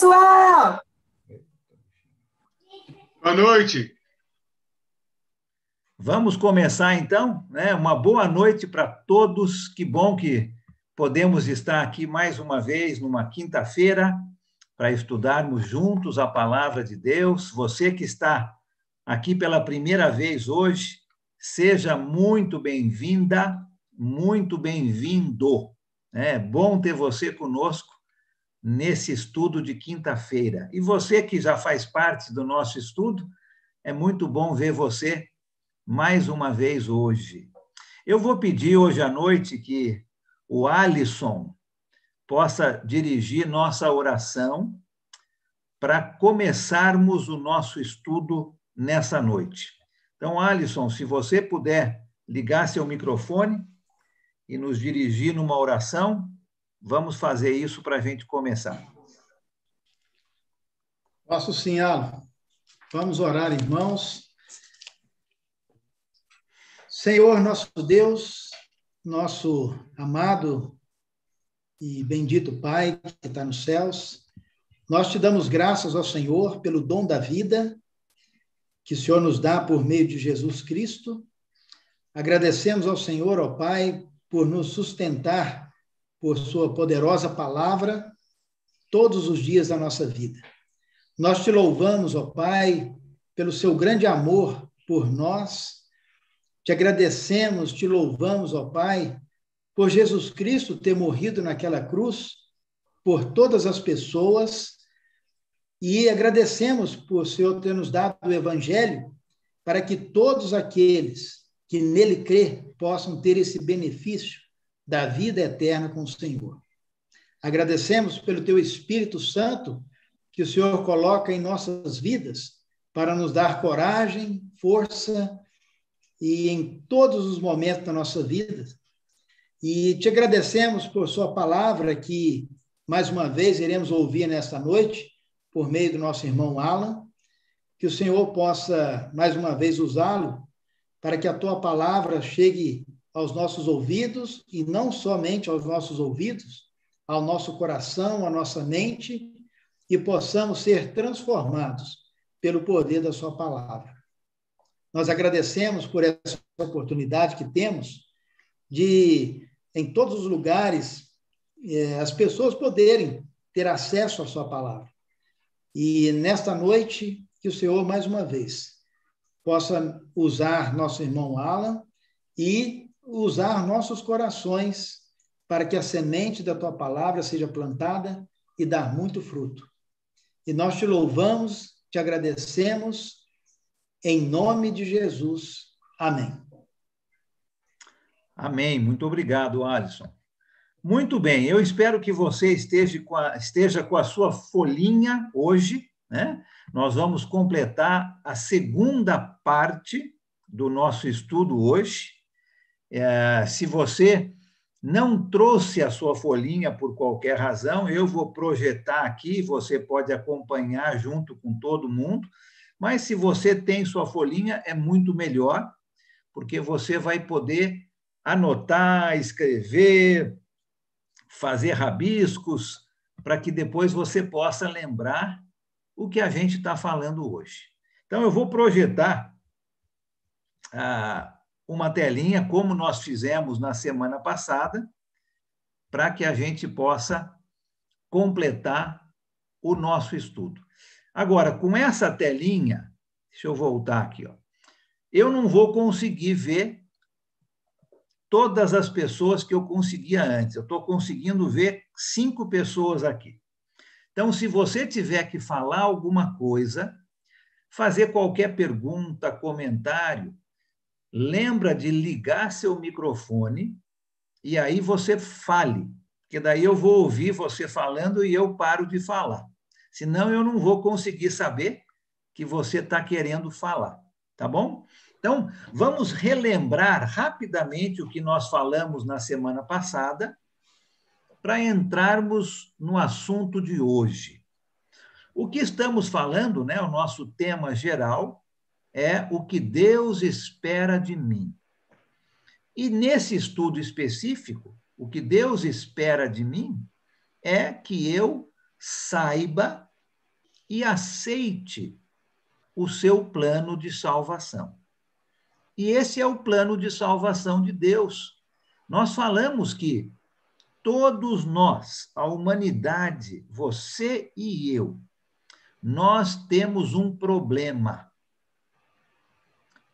pessoal! Boa noite. Vamos começar, então, né? Uma boa noite para todos. Que bom que podemos estar aqui mais uma vez, numa quinta-feira, para estudarmos juntos a palavra de Deus. Você que está aqui pela primeira vez hoje, seja muito bem-vinda, muito bem-vindo. É bom ter você conosco nesse estudo de quinta-feira. E você que já faz parte do nosso estudo, é muito bom ver você mais uma vez hoje. Eu vou pedir hoje à noite que o Alisson possa dirigir nossa oração para começarmos o nosso estudo nessa noite. Então, Alisson, se você puder ligar seu microfone e nos dirigir numa oração, vamos fazer isso para a gente começar. Posso sim, Alan. Vamos orar, irmãos. Senhor, nosso Deus, nosso amado e bendito Pai que está nos céus, nós te damos graças ao Senhor pelo dom da vida que o Senhor nos dá por meio de Jesus Cristo. Agradecemos ao Senhor, ó Pai, por nos sustentar por sua poderosa palavra todos os dias da nossa vida. Nós te louvamos, ó Pai, pelo seu grande amor por nós. Te agradecemos, te louvamos, ó Pai, por Jesus Cristo ter morrido naquela cruz por todas as pessoas, e agradecemos por o Senhor ter nos dado o Evangelho para que todos aqueles que nele crê possam ter esse benefício da vida eterna com o Senhor. Agradecemos pelo teu Espírito Santo que o Senhor coloca em nossas vidas para nos dar coragem, força e em todos os momentos da nossa vida. E te agradecemos por sua palavra que, mais uma vez, iremos ouvir nesta noite, por meio do nosso irmão Alan, que o Senhor possa, mais uma vez, usá-lo para que a tua palavra chegue aos nossos ouvidos, e não somente aos nossos ouvidos, ao nosso coração, à nossa mente, e possamos ser transformados pelo poder da sua palavra. Nós agradecemos por essa oportunidade que temos de, em todos os lugares, as pessoas poderem ter acesso à sua palavra. E nesta noite, que o Senhor, mais uma vez, possa usar nosso irmão Alan e usar nossos corações para que a semente da tua palavra seja plantada e dar muito fruto. E nós te louvamos, te agradecemos, em nome de Jesus. Amém. Amém. Muito obrigado, Alisson. Muito bem, eu espero que você esteja com a sua folhinha hoje, né? Nós vamos completar a segunda parte do nosso estudo hoje. Se você não trouxe a sua folhinha por qualquer razão, eu vou projetar aqui, você pode acompanhar junto com todo mundo, mas se você tem sua folhinha, é muito melhor, porque você vai poder anotar, escrever, fazer rabiscos, para que depois você possa lembrar o que a gente está falando hoje. Então, eu vou projetar uma telinha, como nós fizemos na semana passada, para que a gente possa completar o nosso estudo. Agora, com essa telinha, deixa eu voltar aqui, ó, eu não vou conseguir ver todas as pessoas que eu conseguia antes. Eu estou conseguindo ver 5 pessoas aqui. Então, se você tiver que falar alguma coisa, fazer qualquer pergunta, comentário, lembra de ligar seu microfone e aí você fale, porque daí eu vou ouvir você falando e eu paro de falar. Senão, eu não vou conseguir saber que você está querendo falar, tá bom? Então, vamos relembrar rapidamente o que nós falamos na semana passada para entrarmos no assunto de hoje. O que estamos falando, né, o nosso tema geral, é o que Deus espera de mim. E nesse estudo específico, o que Deus espera de mim é que eu saiba e aceite o seu plano de salvação. E esse é o plano de salvação de Deus. Nós falamos que todos nós, a humanidade, você e eu, nós temos um problema.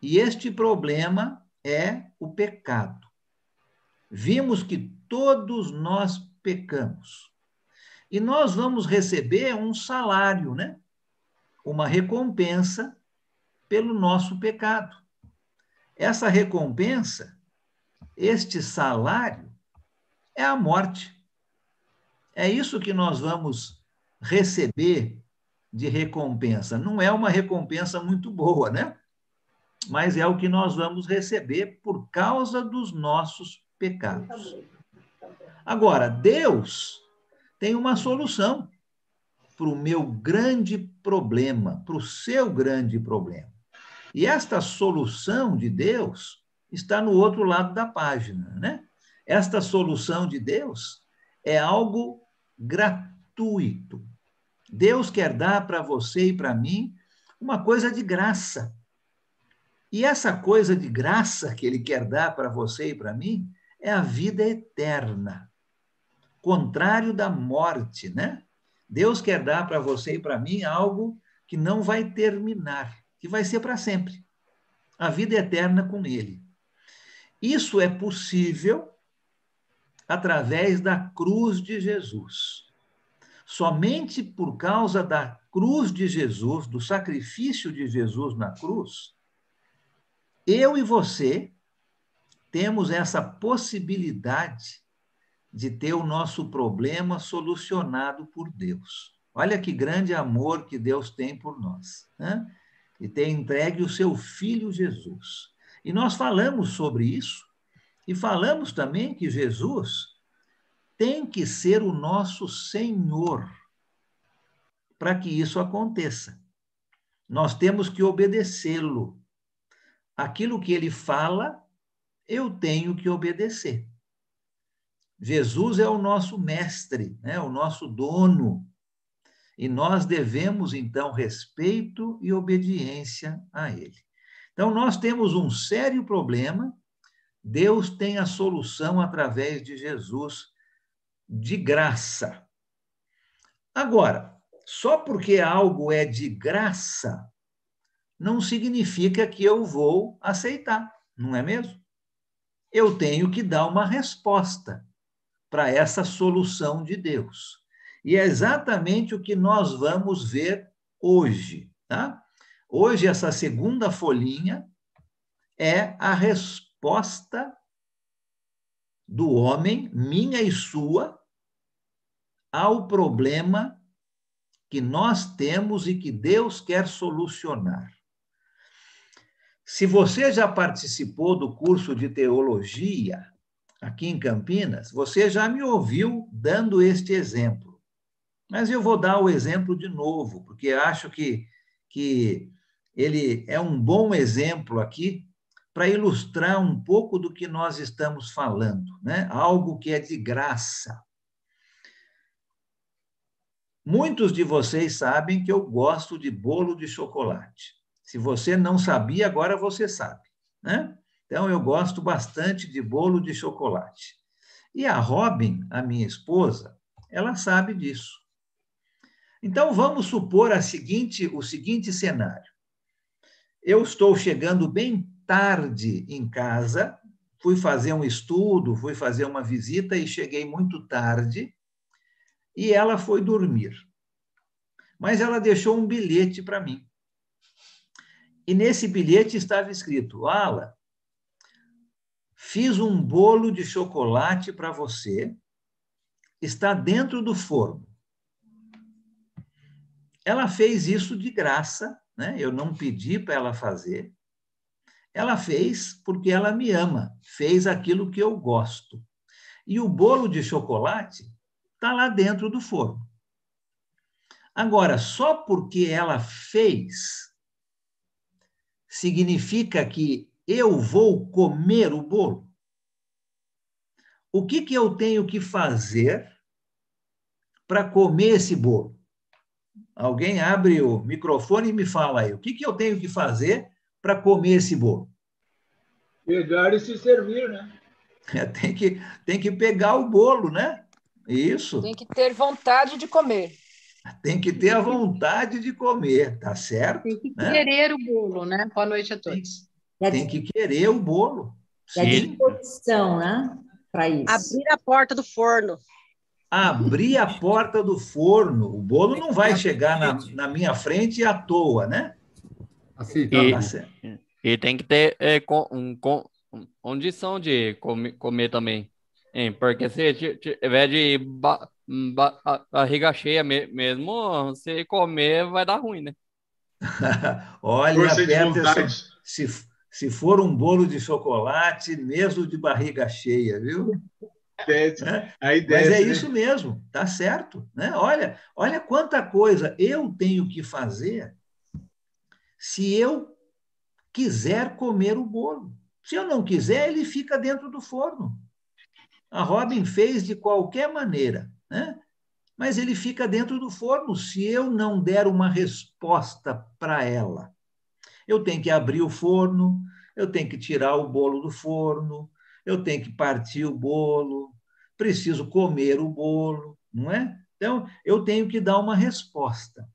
E este problema é o pecado. Vimos que todos nós pecamos. E nós vamos receber um salário, né? Uma recompensa pelo nosso pecado. Essa recompensa, este salário, é a morte. É isso que nós vamos receber de recompensa. Não é uma recompensa muito boa, né? Mas é o que nós vamos receber por causa dos nossos pecados. Agora, Deus tem uma solução para o meu grande problema, para o seu grande problema. E esta solução de Deus está no outro lado da página, né? Esta solução de Deus é algo gratuito. Deus quer dar para você e para mim uma coisa de graça. E essa coisa de graça que ele quer dar para você e para mim é a vida eterna, contrário da morte, né? Deus quer dar para você e para mim algo que não vai terminar, que vai ser para sempre. A vida eterna com ele. Isso é possível através da cruz de Jesus. Somente por causa da cruz de Jesus, do sacrifício de Jesus na cruz, eu e você temos essa possibilidade de ter o nosso problema solucionado por Deus. Olha que grande amor que Deus tem por nós, né? E ter entregue o seu Filho Jesus. E nós falamos sobre isso, e falamos também que Jesus tem que ser o nosso Senhor para que isso aconteça. Nós temos que obedecê-lo. Aquilo que ele fala, eu tenho que obedecer. Jesus é o nosso mestre, né? O nosso dono. E nós devemos, então, respeito e obediência a ele. Então, nós temos um sério problema. Deus tem a solução através de Jesus, de graça. Agora, só porque algo é de graça, não significa que eu vou aceitar, não é mesmo? Eu tenho que dar uma resposta para essa solução de Deus. E é exatamente o que nós vamos ver hoje, tá? Hoje, essa segunda folhinha é a resposta do homem, minha e sua, ao problema que nós temos e que Deus quer solucionar. Se você já participou do curso de teologia aqui em Campinas, você já me ouviu dando este exemplo. Mas eu vou dar o exemplo de novo, porque acho que ele é um bom exemplo aqui para ilustrar um pouco do que nós estamos falando, né? Algo que é de graça. Muitos de vocês sabem que eu gosto de bolo de chocolate. Se você não sabia, agora você sabe, né? Então, eu gosto bastante de bolo de chocolate. E a Robin, a minha esposa, ela sabe disso. Então, vamos supor o seguinte cenário. Eu estou chegando bem tarde em casa, fui fazer um estudo, fui fazer uma visita e cheguei muito tarde, e ela foi dormir. Mas ela deixou um bilhete para mim. E nesse bilhete estava escrito: Ala, fiz um bolo de chocolate para você, está dentro do forno. Ela fez isso de graça, né? Eu não pedi para ela fazer. Ela fez porque ela me ama, fez aquilo que eu gosto. E o bolo de chocolate está lá dentro do forno. Agora, só porque ela fez, significa que eu vou comer o bolo? O que eu tenho que fazer para comer esse bolo? Alguém abre o microfone e me fala aí, o que eu tenho que fazer para comer esse bolo? Pegar e se servir, né? Tem que pegar o bolo, né? Isso. Tem que ter vontade de comer. Tem que ter a vontade de comer, tá certo? Tem que Né? querer o bolo, né? Boa noite a todos. Tem que querer o bolo. E a Sim. disposição, né? Para isso. Abrir a porta do forno. Abrir a porta do forno. O bolo não vai chegar na minha frente à toa, né? Assim, Tá certo. E tem que ter condição de comer também. Hein? Porque se tiver de barriga cheia mesmo, se comer vai dar ruim, né? Olha, Peterson, se for um bolo de chocolate, mesmo de barriga cheia, viu? Mas é isso mesmo, tá certo, né? Olha quanta coisa eu tenho que fazer se eu quiser comer o bolo. Se eu não quiser, ele fica dentro do forno. A Robin fez de qualquer maneira, né? Mas ele fica dentro do forno se eu não der uma resposta para ela. Eu tenho que abrir o forno, eu tenho que tirar o bolo do forno, eu tenho que partir o bolo, preciso comer o bolo, não é? Então, eu tenho que dar uma resposta.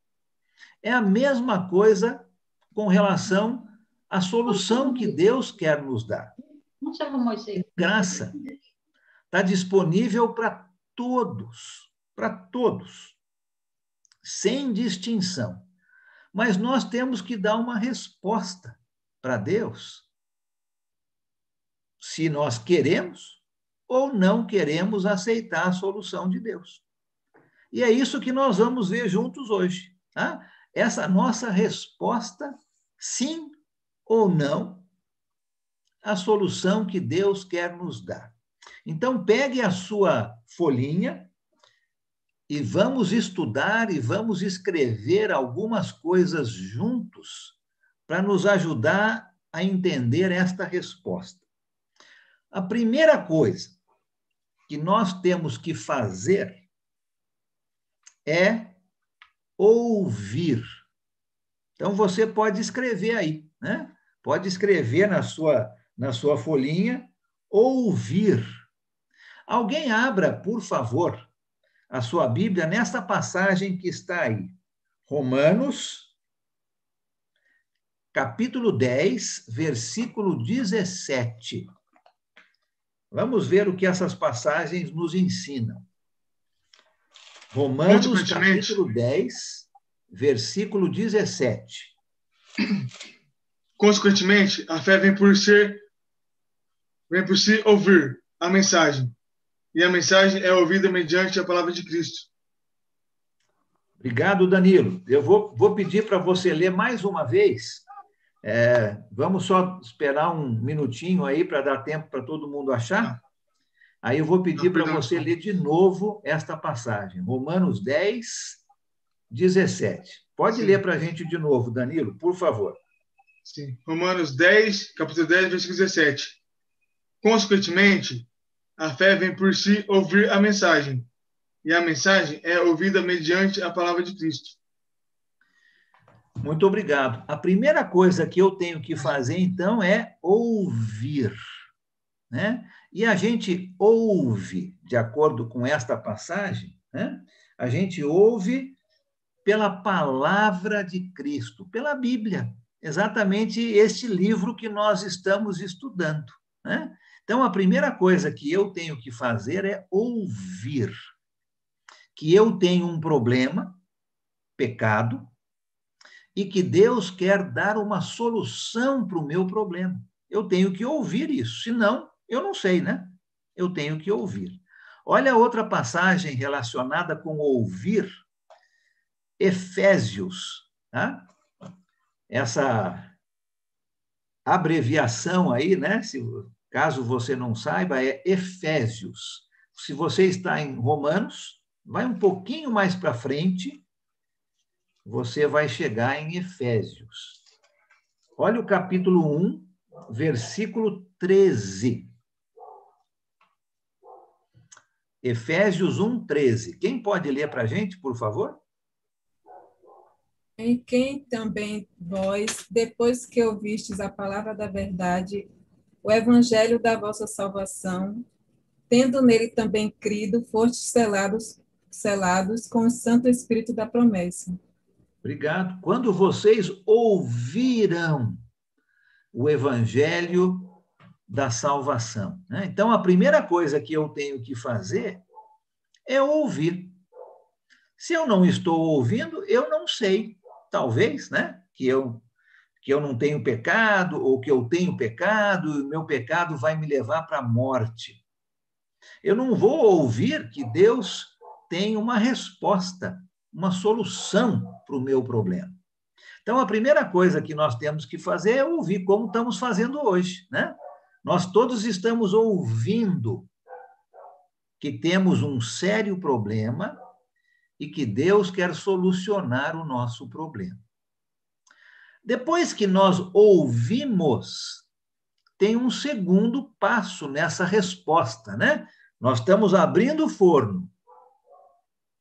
É a mesma coisa com relação à solução que Deus quer nos dar. Graça. Está disponível para todos, sem distinção. Mas nós temos que dar uma resposta para Deus, se nós queremos ou não queremos aceitar a solução de Deus. E é isso que nós vamos ver juntos hoje, tá? Essa nossa resposta, sim ou não, à solução que Deus quer nos dar. Então, pegue a sua folhinha e vamos estudar e vamos escrever algumas coisas juntos para nos ajudar a entender esta resposta. A primeira coisa que nós temos que fazer é ouvir. Então, você pode escrever aí, né? Pode escrever na sua folhinha, ouvir. Alguém abra, por favor, a sua Bíblia nesta passagem que está aí. Romanos, capítulo 10, versículo 17. Vamos ver o que essas passagens nos ensinam. Romanos, capítulo 10, versículo 17. Consequentemente, a fé vem por se ouvir a mensagem. E a mensagem é ouvida mediante a palavra de Cristo. Obrigado, Danilo. Eu vou pedir para você ler mais uma vez. Vamos só esperar um minutinho aí para dar tempo para todo mundo achar. Aí eu vou pedir para você ler de novo esta passagem. Romanos 10, 17. Pode ler para a gente de novo, Danilo, por favor. Sim. Romanos 10, capítulo 10, versículo 17. Consequentemente, a fé vem por si ouvir a mensagem, e a mensagem é ouvida mediante a palavra de Cristo. Muito obrigado. A primeira coisa que eu tenho que fazer, então, é ouvir, né? E a gente ouve, de acordo com esta passagem, né? A gente ouve pela palavra de Cristo, pela Bíblia, exatamente este livro que nós estamos estudando, né? Então, a primeira coisa que eu tenho que fazer é ouvir que eu tenho um problema, pecado, e que Deus quer dar uma solução para o meu problema. Eu tenho que ouvir isso, senão eu não sei, né? Eu tenho que ouvir. Olha outra passagem relacionada com ouvir, Efésios, tá? Essa abreviação aí, né? Caso você não saiba, é Efésios. Se você está em Romanos, vai um pouquinho mais para frente, você vai chegar em Efésios. Olha o capítulo 1, versículo 13. Efésios 1, 13. Quem pode ler para a gente, por favor? em quem também vós, depois que ouvistes a palavra da verdade, o evangelho da vossa salvação, tendo nele também crido, fostes selados com o Santo Espírito da promessa. Obrigado. Quando vocês ouviram o evangelho da salvação, né? Então, a primeira coisa que eu tenho que fazer é ouvir. Se eu não estou ouvindo, eu não sei. Talvez, né? Que eu não tenho pecado, ou que eu tenho pecado, e o meu pecado vai me levar para a morte. Eu não vou ouvir que Deus tem uma resposta, uma solução para o meu problema. Então, a primeira coisa que nós temos que fazer é ouvir, como estamos fazendo hoje, né? Nós todos estamos ouvindo que temos um sério problema e que Deus quer solucionar o nosso problema. Depois que nós ouvimos, tem um segundo passo nessa resposta, né? Nós estamos abrindo o forno.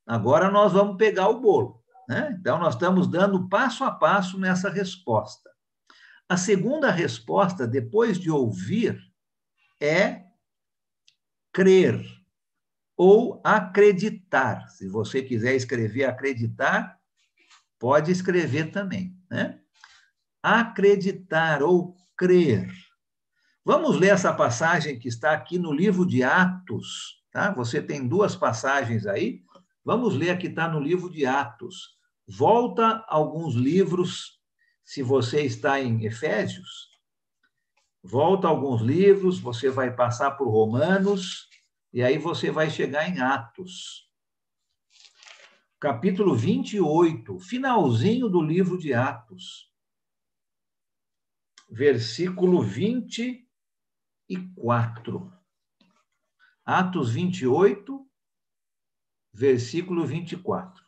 Agora nós vamos pegar o bolo, né? Então, nós estamos dando passo a passo nessa resposta. A segunda resposta, depois de ouvir, é crer ou acreditar. Se você quiser escrever acreditar, pode escrever também, né? Acreditar ou crer. Vamos ler essa passagem que está aqui no livro de Atos, tá? Você tem duas passagens aí. Vamos ler a que está no livro de Atos. Volta alguns livros, se você está em Efésios, volta alguns livros, você vai passar por Romanos, e aí você vai chegar em Atos. Capítulo 28, finalzinho do livro de Atos. Versículo 24. Atos 28, versículo 24.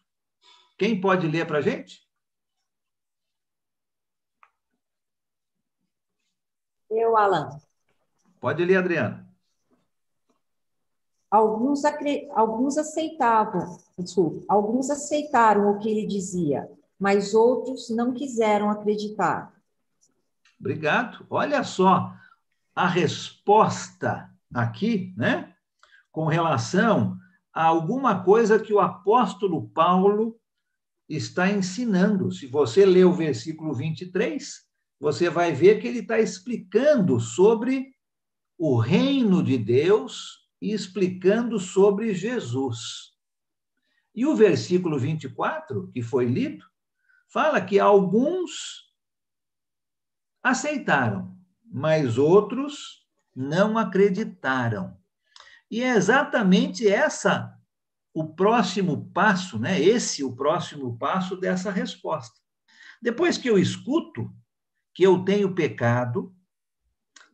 Quem pode ler para a gente? Eu, Alan. Pode ler, Adriana. Alguns aceitaram o que ele dizia, mas outros não quiseram acreditar. Obrigado. Olha só a resposta aqui, né? Com relação a alguma coisa que o apóstolo Paulo está ensinando. Se você ler o versículo 23, você vai ver que ele está explicando sobre o reino de Deus e explicando sobre Jesus. E o versículo 24, que foi lido, fala que alguns aceitaram, mas outros não acreditaram. E é exatamente o próximo passo, né? O próximo passo dessa resposta. Depois que eu escuto que eu tenho pecado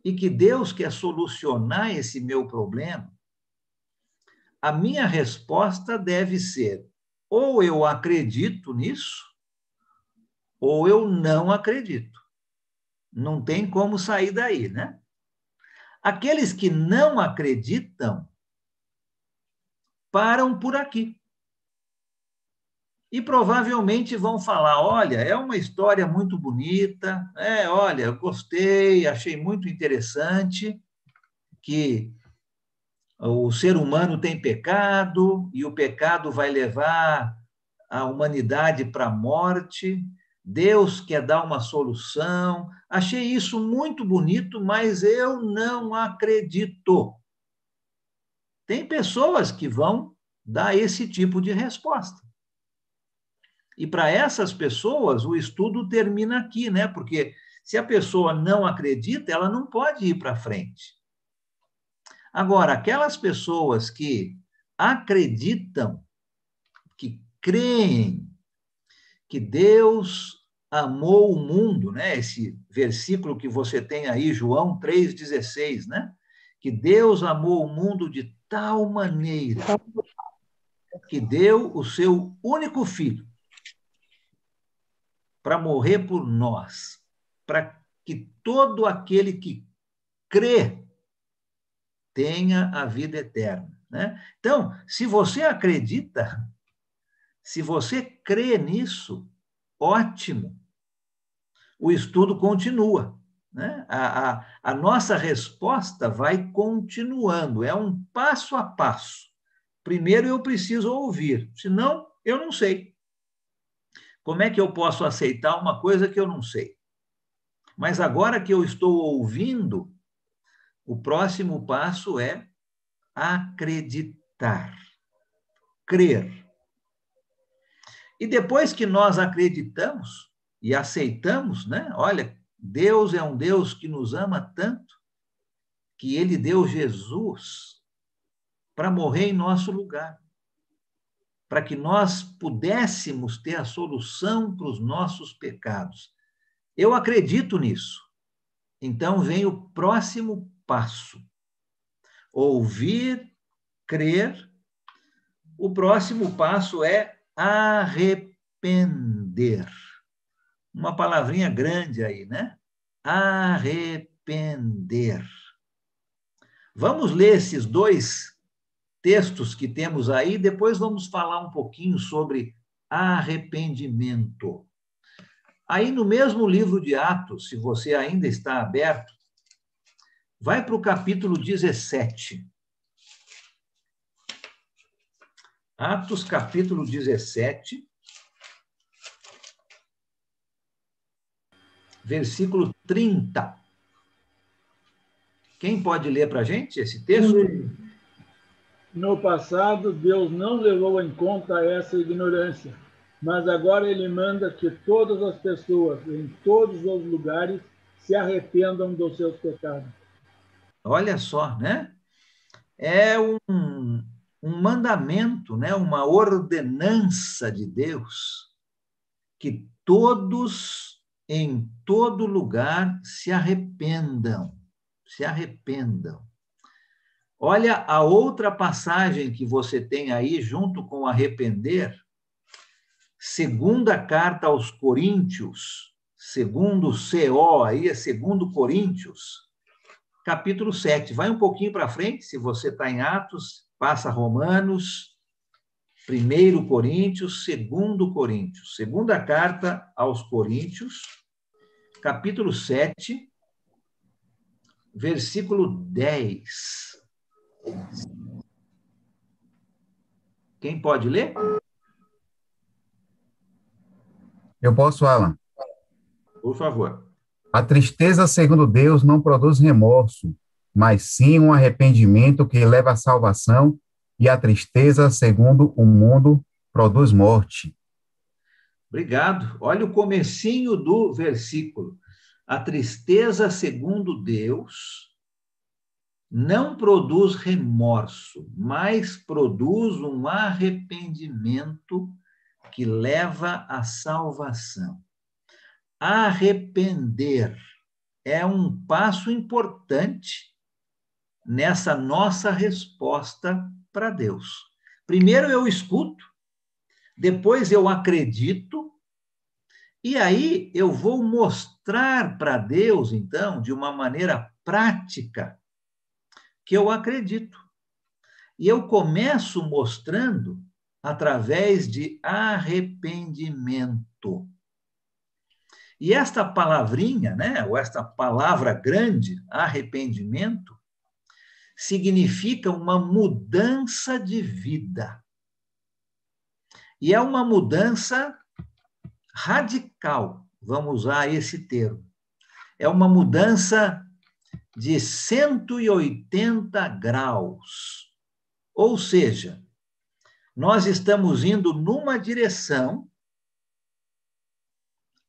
e que Deus quer solucionar esse meu problema, a minha resposta deve ser: ou eu acredito nisso, ou eu não acredito. Não tem como sair daí, né? Aqueles que não acreditam param por aqui. E provavelmente vão falar: olha, é uma história muito bonita, olha, eu gostei, achei muito interessante que o ser humano tem pecado e o pecado vai levar a humanidade para a morte. Deus quer dar uma solução. Achei isso muito bonito, mas eu não acredito. Tem pessoas que vão dar esse tipo de resposta. E para essas pessoas, o estudo termina aqui, né? Porque se a pessoa não acredita, ela não pode ir para frente. Agora, aquelas pessoas que acreditam, que creem que Deus amou o mundo, né? Esse versículo que você tem aí, João 3,16, né? Que Deus amou o mundo de tal maneira que deu o seu único filho para morrer por nós, para que todo aquele que crê tenha a vida eterna, né? Então, se você acredita, se você crê nisso, ótimo. O estudo continua, né? A nossa resposta vai continuando, é um passo a passo. Primeiro eu preciso ouvir, senão eu não sei. Como é que eu posso aceitar uma coisa que eu não sei? Mas agora que eu estou ouvindo, o próximo passo é acreditar, crer. E depois que nós acreditamos e aceitamos, né? Olha, Deus é um Deus que nos ama tanto que ele deu Jesus para morrer em nosso lugar, para que nós pudéssemos ter a solução para os nossos pecados. Eu acredito nisso. Então vem o próximo passo. Ouvir, crer. O próximo passo é arrepender. Uma palavrinha grande aí, né? Arrepender. Vamos ler esses dois textos que temos aí, depois vamos falar um pouquinho sobre arrependimento. Aí no mesmo livro de Atos, se você ainda está aberto, vai para o capítulo 17. Atos, capítulo 17, versículo 30. Quem pode ler para a gente esse texto? No passado, Deus não levou em conta essa ignorância, mas agora ele manda que todas as pessoas, em todos os lugares, se arrependam dos seus pecados. Olha só, né? É um mandamento, né? Uma ordenança de Deus, que todos, em todo lugar, se arrependam. Se arrependam. Olha a outra passagem que você tem aí, junto com arrepender, segunda carta aos Coríntios, segundo CO, aí é segundo Coríntios, capítulo 7. Vai um pouquinho para frente, se você está em Atos, passa Romanos, 1 Coríntios, 2 Coríntios. Segunda carta aos Coríntios, capítulo 7, versículo 10. Quem pode ler? Eu posso, Alan. Por favor. A tristeza, segundo Deus, não produz remorso, mas sim um arrependimento que leva à salvação, e a tristeza, segundo o mundo, produz morte. Obrigado. Olha o comecinho do versículo. A tristeza, segundo Deus, não produz remorso, mas produz um arrependimento que leva à salvação. Arrepender é um passo importante nessa nossa resposta para Deus. Primeiro eu escuto, depois eu acredito, e aí eu vou mostrar para Deus, então, de uma maneira prática, que eu acredito. E eu começo mostrando através de arrependimento. E esta palavrinha, né, ou esta palavra grande, arrependimento, significa uma mudança de vida. E é uma mudança radical, vamos usar esse termo. É uma mudança de 180 graus. Ou seja, nós estamos indo numa direção,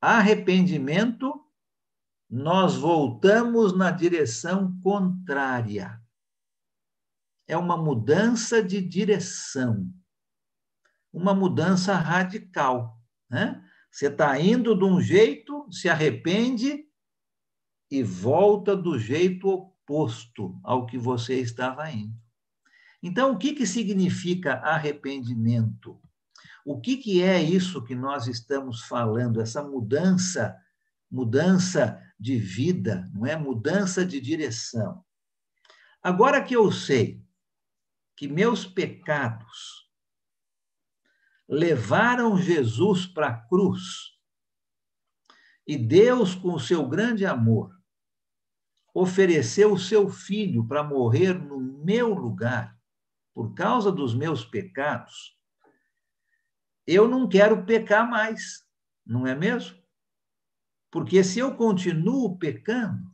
arrependimento, nós voltamos na direção contrária. É uma mudança de direção, uma mudança radical, né? Você está indo de um jeito, se arrepende e volta do jeito oposto ao que você estava indo. Então, o que significa arrependimento? O que é isso que nós estamos falando, essa mudança de vida, não é? Mudança de direção. Agora que eu sei que meus pecados levaram Jesus para a cruz, E Deus, com o seu grande amor, ofereceu o seu filho para morrer no meu lugar, por causa dos meus pecados, eu não quero pecar mais, não é mesmo? Porque se eu continuo pecando,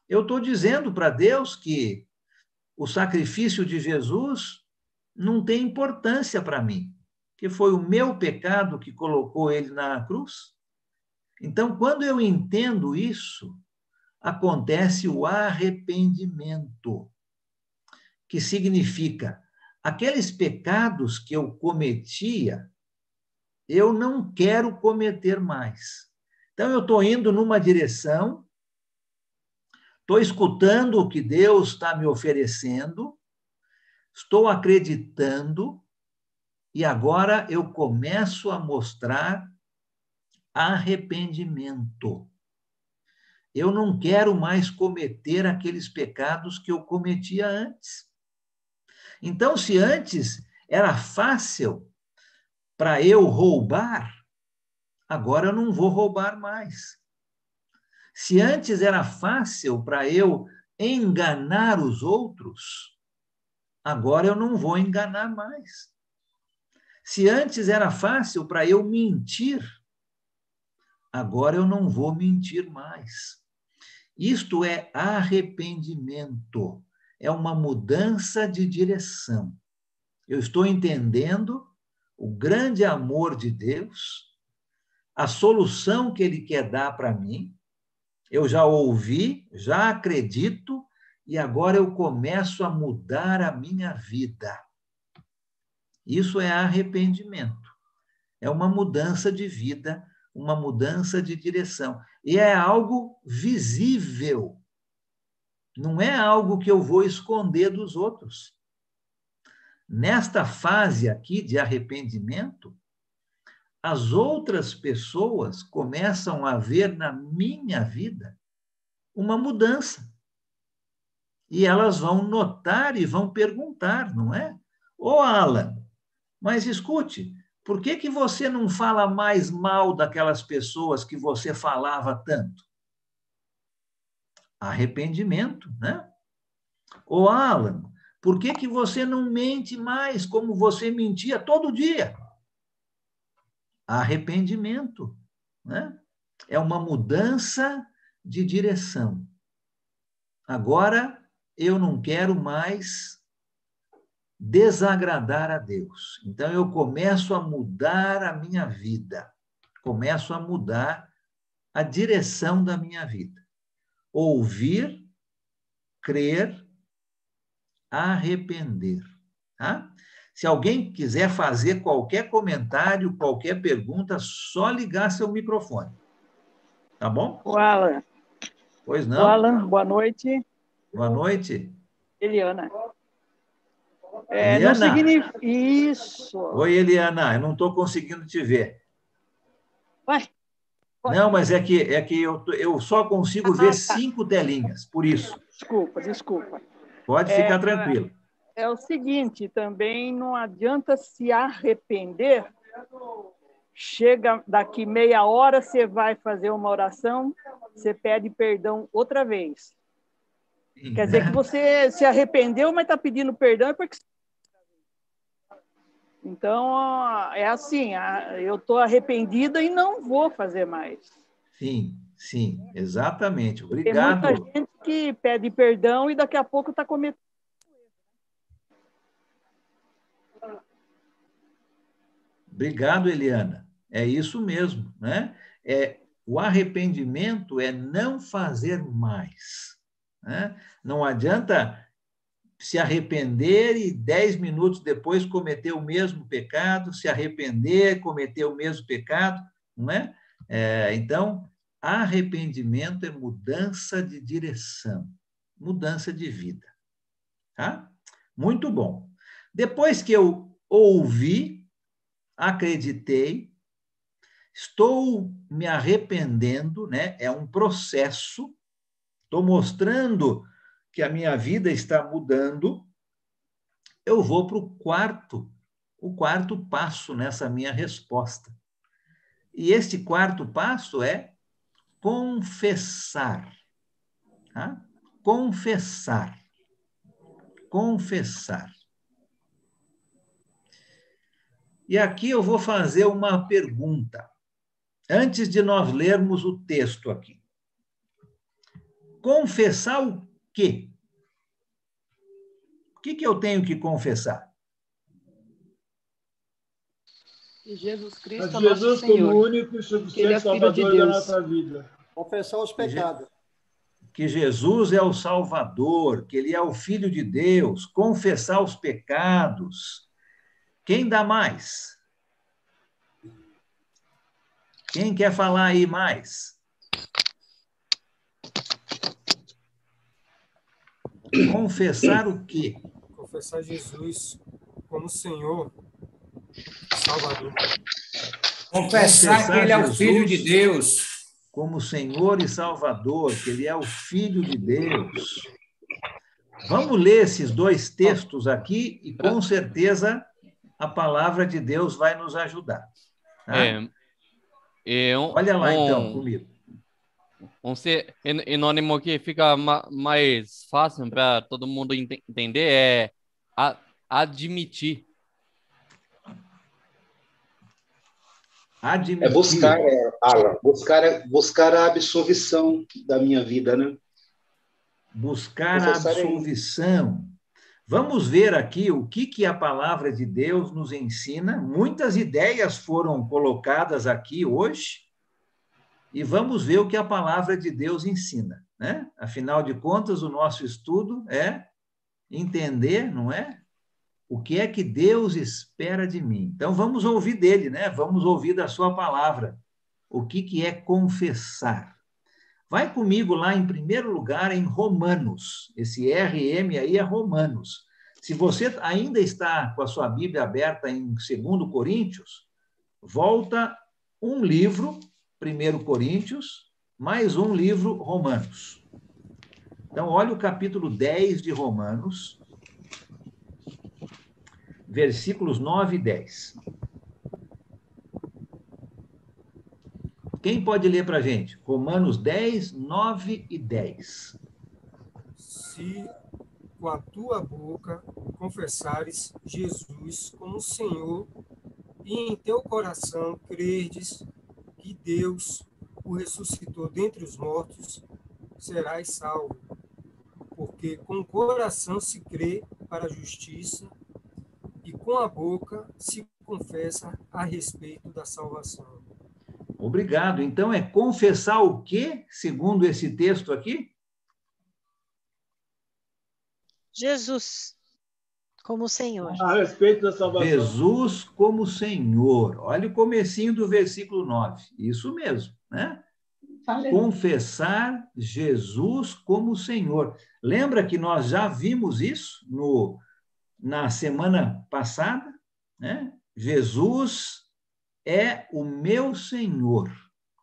eu estou dizendo para Deus que o sacrifício de Jesus não tem importância para mim, que foi o meu pecado que colocou ele na cruz. Então, quando eu entendo isso, acontece o arrependimento, que significa aqueles pecados que eu cometia, eu não quero cometer mais. Então, eu estou indo numa direção, estou escutando o que Deus está me oferecendo, estou acreditando, e agora eu começo a mostrar arrependimento. Eu não quero mais cometer aqueles pecados que eu cometia antes. Então, se antes era fácil para eu roubar, agora eu não vou roubar mais. Se antes era fácil para eu enganar os outros, agora eu não vou enganar mais. Se antes era fácil para eu mentir, agora eu não vou mentir mais. Isto é arrependimento, é uma mudança de direção. Eu estou entendendo o grande amor de Deus, a solução que Ele quer dar para mim. Eu já ouvi, já acredito, e agora eu começo a mudar a minha vida. Isso é arrependimento. É uma mudança de vida, uma mudança de direção. E é algo visível. Não é algo que eu vou esconder dos outros. Nesta fase aqui de arrependimento, as outras pessoas começam a ver na minha vida uma mudança. E elas vão notar e vão perguntar, não é? Ô, Alan, mas escute, por que que você não fala mais mal daquelas pessoas que você falava tanto? Arrependimento, né? Ô, Alan, por que que você não mente mais como você mentia todo dia? Arrependimento, né? É uma mudança de direção. Agora, eu não quero mais desagradar a Deus. Então, eu começo a mudar a minha vida. Começo a mudar a direção da minha vida. Ouvir, crer, arrepender. Tá? Se alguém quiser fazer qualquer comentário, qualquer pergunta, só ligar seu microfone. Tá bom? O Alan. Pois não? O Alan, boa noite. Boa noite. Eliana. Eliana? Não significa... Isso. Oi, Eliana, eu não estou conseguindo te ver. Vai. Não, mas é que eu só consigo ver 5 telinhas, por isso. Desculpa. Pode ficar tranquilo. É o seguinte, também não adianta se arrepender. Chega daqui meia hora, você vai fazer uma oração, você pede perdão outra vez. Sim, quer dizer que você se arrependeu, mas está pedindo perdão é porque... Então, é assim, eu estou arrependida e não vou fazer mais. Sim, exatamente. Obrigado. Tem muita gente que pede perdão e daqui a pouco está cometendo. Obrigado, Eliana. É isso mesmo, né? O arrependimento é não fazer mais. Né? Não adianta se arrepender e 10 minutos depois cometer o mesmo pecado, se arrepender, cometer o mesmo pecado, não é? Então, arrependimento é mudança de direção, mudança de vida. Tá? Muito bom. Depois que eu ouvi, acreditei, estou me arrependendo, né? É um processo, estou mostrando que a minha vida está mudando, eu vou para o quarto passo nessa minha resposta. E este quarto passo é confessar. Tá? Confessar. Confessar. E aqui eu vou fazer uma pergunta, antes de nós lermos o texto aqui. Confessar o quê? O que eu tenho que confessar? E Jesus Cristo A é nosso Jesus Senhor. como único e suficiente Salvador da nossa vida. Confessar os pecados. Que Jesus é o Salvador, que Ele é o Filho de Deus, confessar os pecados. Quem dá mais? Quem quer falar aí mais? Confessar o quê? Confessar Jesus como Senhor, Salvador. Confessar que Ele é o Filho de Deus. Como Senhor e Salvador, que Ele é o Filho de Deus. Vamos ler esses dois textos aqui e, com certeza, a palavra de Deus vai nos ajudar. Tá? Olha lá, então, comigo. Um sinônimo que fica mais fácil para todo mundo entender é admitir. Admitir. É buscar, Alan, buscar a absolvição da minha vida, né? Buscar a absolvição. Vamos ver aqui o que a palavra de Deus nos ensina. Muitas ideias foram colocadas aqui hoje, e vamos ver o que a palavra de Deus ensina, né? Afinal de contas, o nosso estudo é entender, não é? O que é que Deus espera de mim? Então, vamos ouvir dele, né? Vamos ouvir da sua palavra. O que é confessar? Vai comigo lá, em primeiro lugar, em Romanos. Esse RM aí é Romanos. Se você ainda está com a sua Bíblia aberta em 2 Coríntios, volta um livro, 1 Coríntios, mais um livro, Romanos. Então, olha o capítulo 10 de Romanos, versículos 9 e 10. Quem pode ler para a gente? Romanos 10, 9 e 10. Se com a tua boca confessares Jesus como Senhor e em teu coração creres que Deus o ressuscitou dentre os mortos, serás salvo. Porque com o coração se crê para a justiça e com a boca se confessa a respeito da salvação. Obrigado. Então, é confessar o quê, segundo esse texto aqui? Jesus como Senhor. A respeito da salvação. Jesus como Senhor. Olha o comecinho do versículo 9. Isso mesmo, né? Confessar Jesus como Senhor. Lembra que nós já vimos isso na semana passada, né? Jesus é o meu Senhor.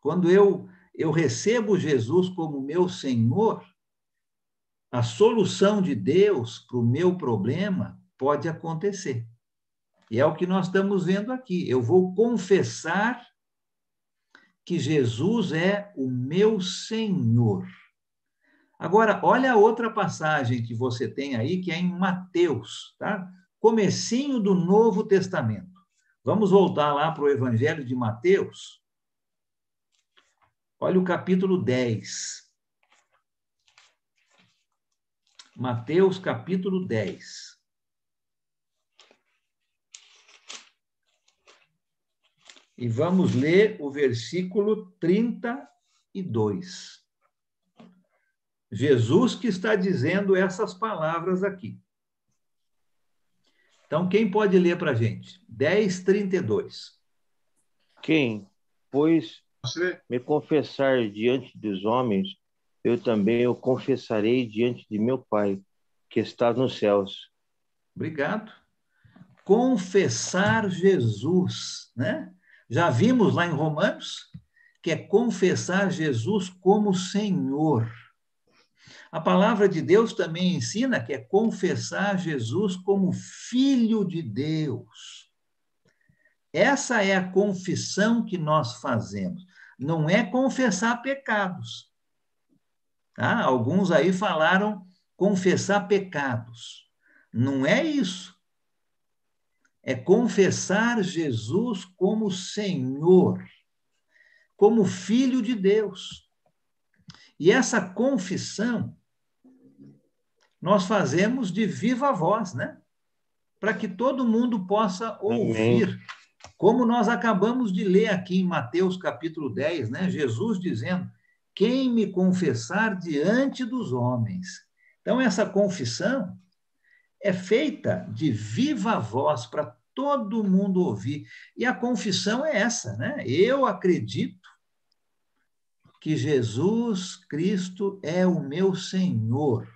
Quando eu recebo Jesus como meu Senhor, a solução de Deus para o meu problema pode acontecer. E é o que nós estamos vendo aqui. Eu vou confessar que Jesus é o meu Senhor. Agora, olha a outra passagem que você tem aí, que é em Mateus, tá? Comecinho do Novo Testamento. Vamos voltar lá para o Evangelho de Mateus. Olha o capítulo 10. Mateus, capítulo 10. E vamos ler o versículo 32. Jesus que está dizendo essas palavras aqui. Então, quem pode ler para a gente? 10:32. Quem, pois, me confessar diante dos homens, eu também o confessarei diante de meu Pai, que está nos céus. Obrigado. Confessar Jesus, né? Já vimos lá em Romanos que é confessar Jesus como Senhor. A palavra de Deus também ensina que é confessar Jesus como Filho de Deus. Essa é a confissão que nós fazemos. Não é confessar pecados. Tá? Alguns aí falaram confessar pecados. Não é isso. É confessar Jesus como Senhor, como Filho de Deus. E essa confissão nós fazemos de viva voz, né? Para que todo mundo possa ouvir. Amém. Como nós acabamos de ler aqui em Mateus capítulo 10, né? Jesus dizendo: quem me confessar diante dos homens. Então, essa confissão é feita de viva voz para todo mundo ouvir. E a confissão é essa, né? Eu acredito que Jesus Cristo é o meu Senhor.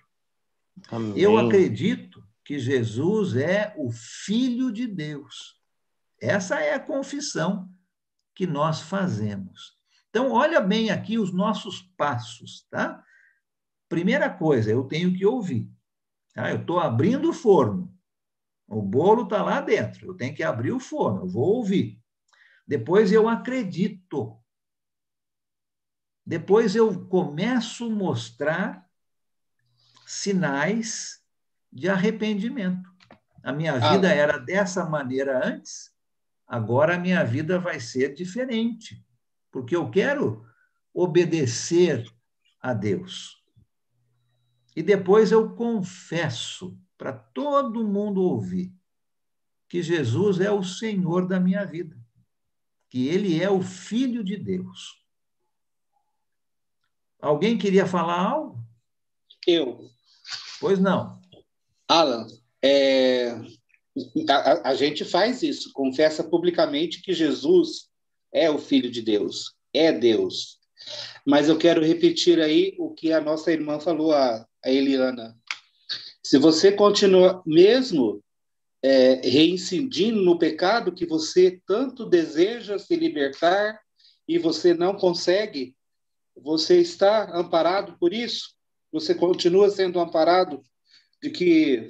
Amém. Eu acredito que Jesus é o Filho de Deus. Essa é a confissão que nós fazemos. Então, olha bem aqui os nossos passos, tá? Primeira coisa, eu tenho que ouvir. Tá? Eu estou abrindo o forno. O bolo está lá dentro. Eu tenho que abrir o forno. Eu vou ouvir. Depois eu acredito. Depois eu começo a mostrar sinais de arrependimento. A minha vida era dessa maneira antes, agora a minha vida vai ser diferente, porque eu quero obedecer a Deus. E depois eu confesso para todo mundo ouvir que Jesus é o Senhor da minha vida, que Ele é o Filho de Deus. Alguém queria falar algo? Eu. Pois não. Alan, a gente faz isso, confessa publicamente que Jesus é o Filho de Deus, é Deus. Mas eu quero repetir aí o que a nossa irmã falou, a Eliana. Se você continua mesmo reincidindo no pecado que você tanto deseja se libertar e você não consegue, você está amparado por isso? Você continua sendo amparado de que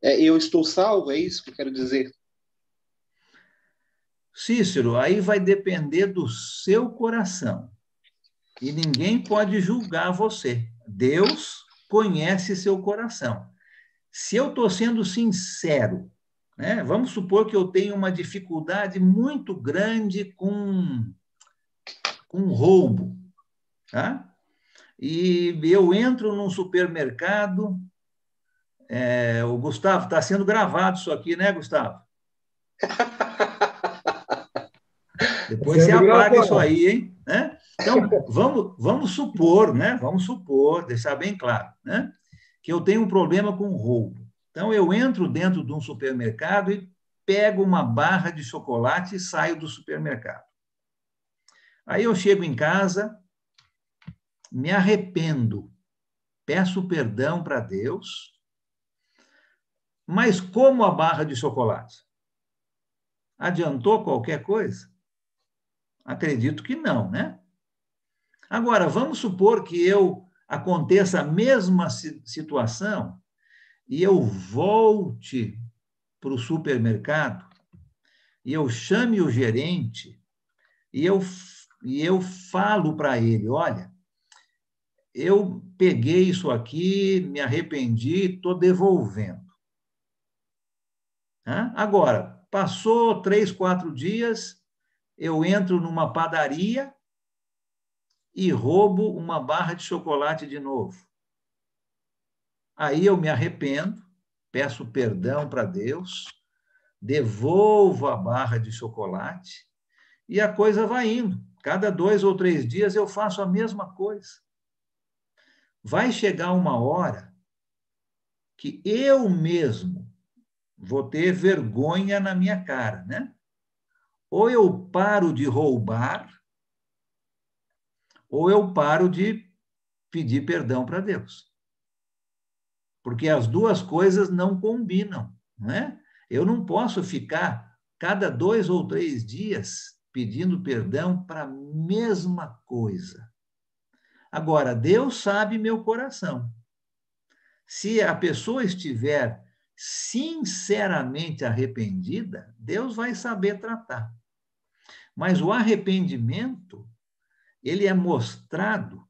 eu estou salvo? É isso que eu quero dizer. Cícero, aí vai depender do seu coração. E ninguém pode julgar você. Deus conhece seu coração. Se eu estou sendo sincero, né, vamos supor que eu tenho uma dificuldade muito grande com roubo, tá? E eu entro num supermercado. O Gustavo, está sendo gravado isso aqui, né, Gustavo? Depois você apaga isso aí, hein? Né? Então, vamos supor, né? Vamos supor, deixar bem claro, né? Que eu tenho um problema com roubo. Então, eu entro dentro de um supermercado e pego uma barra de chocolate e saio do supermercado. Aí eu chego em casa, me arrependo, peço perdão para Deus, mas como a barra de chocolate? Adiantou qualquer coisa? Acredito que não, né? Agora, vamos supor que aconteça a mesma situação e eu volte para o supermercado e eu chame o gerente e eu falo para ele, olha, eu peguei isso aqui, me arrependi, estou devolvendo. Agora, passou 3, 4 dias, eu entro numa padaria e roubo uma barra de chocolate de novo. Aí eu me arrependo, peço perdão para Deus, devolvo a barra de chocolate e a coisa vai indo. Cada 2 ou 3 dias eu faço a mesma coisa. Vai chegar uma hora que eu mesmo vou ter vergonha na minha cara, né? Ou eu paro de roubar, ou eu paro de pedir perdão para Deus. Porque as duas coisas não combinam, né? Eu não posso ficar cada 2 ou 3 dias pedindo perdão para a mesma coisa. Agora, Deus sabe meu coração. Se a pessoa estiver sinceramente arrependida, Deus vai saber tratar. Mas o arrependimento, ele é mostrado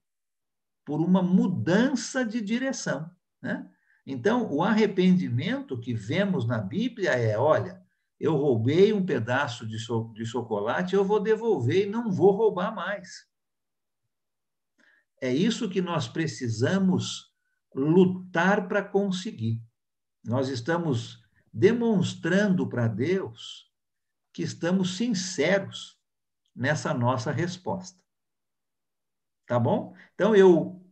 por uma mudança de direção, né? Então, o arrependimento que vemos na Bíblia é, olha, eu roubei um pedaço de chocolate, eu vou devolver e não vou roubar mais. É isso que nós precisamos lutar para conseguir. Nós estamos demonstrando para Deus que estamos sinceros nessa nossa resposta. Tá bom? Então, eu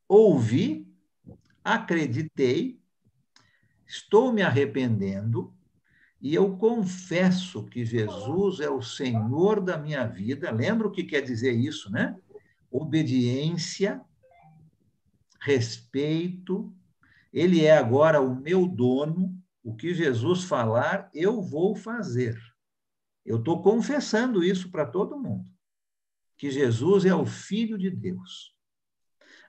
ouvi, acreditei, estou me arrependendo e eu confesso que Jesus é o Senhor da minha vida. Lembra o que quer dizer isso, né? Obediência, respeito. Ele é agora o meu dono. O que Jesus falar, eu vou fazer. Eu estou confessando isso para todo mundo, que Jesus é o Filho de Deus.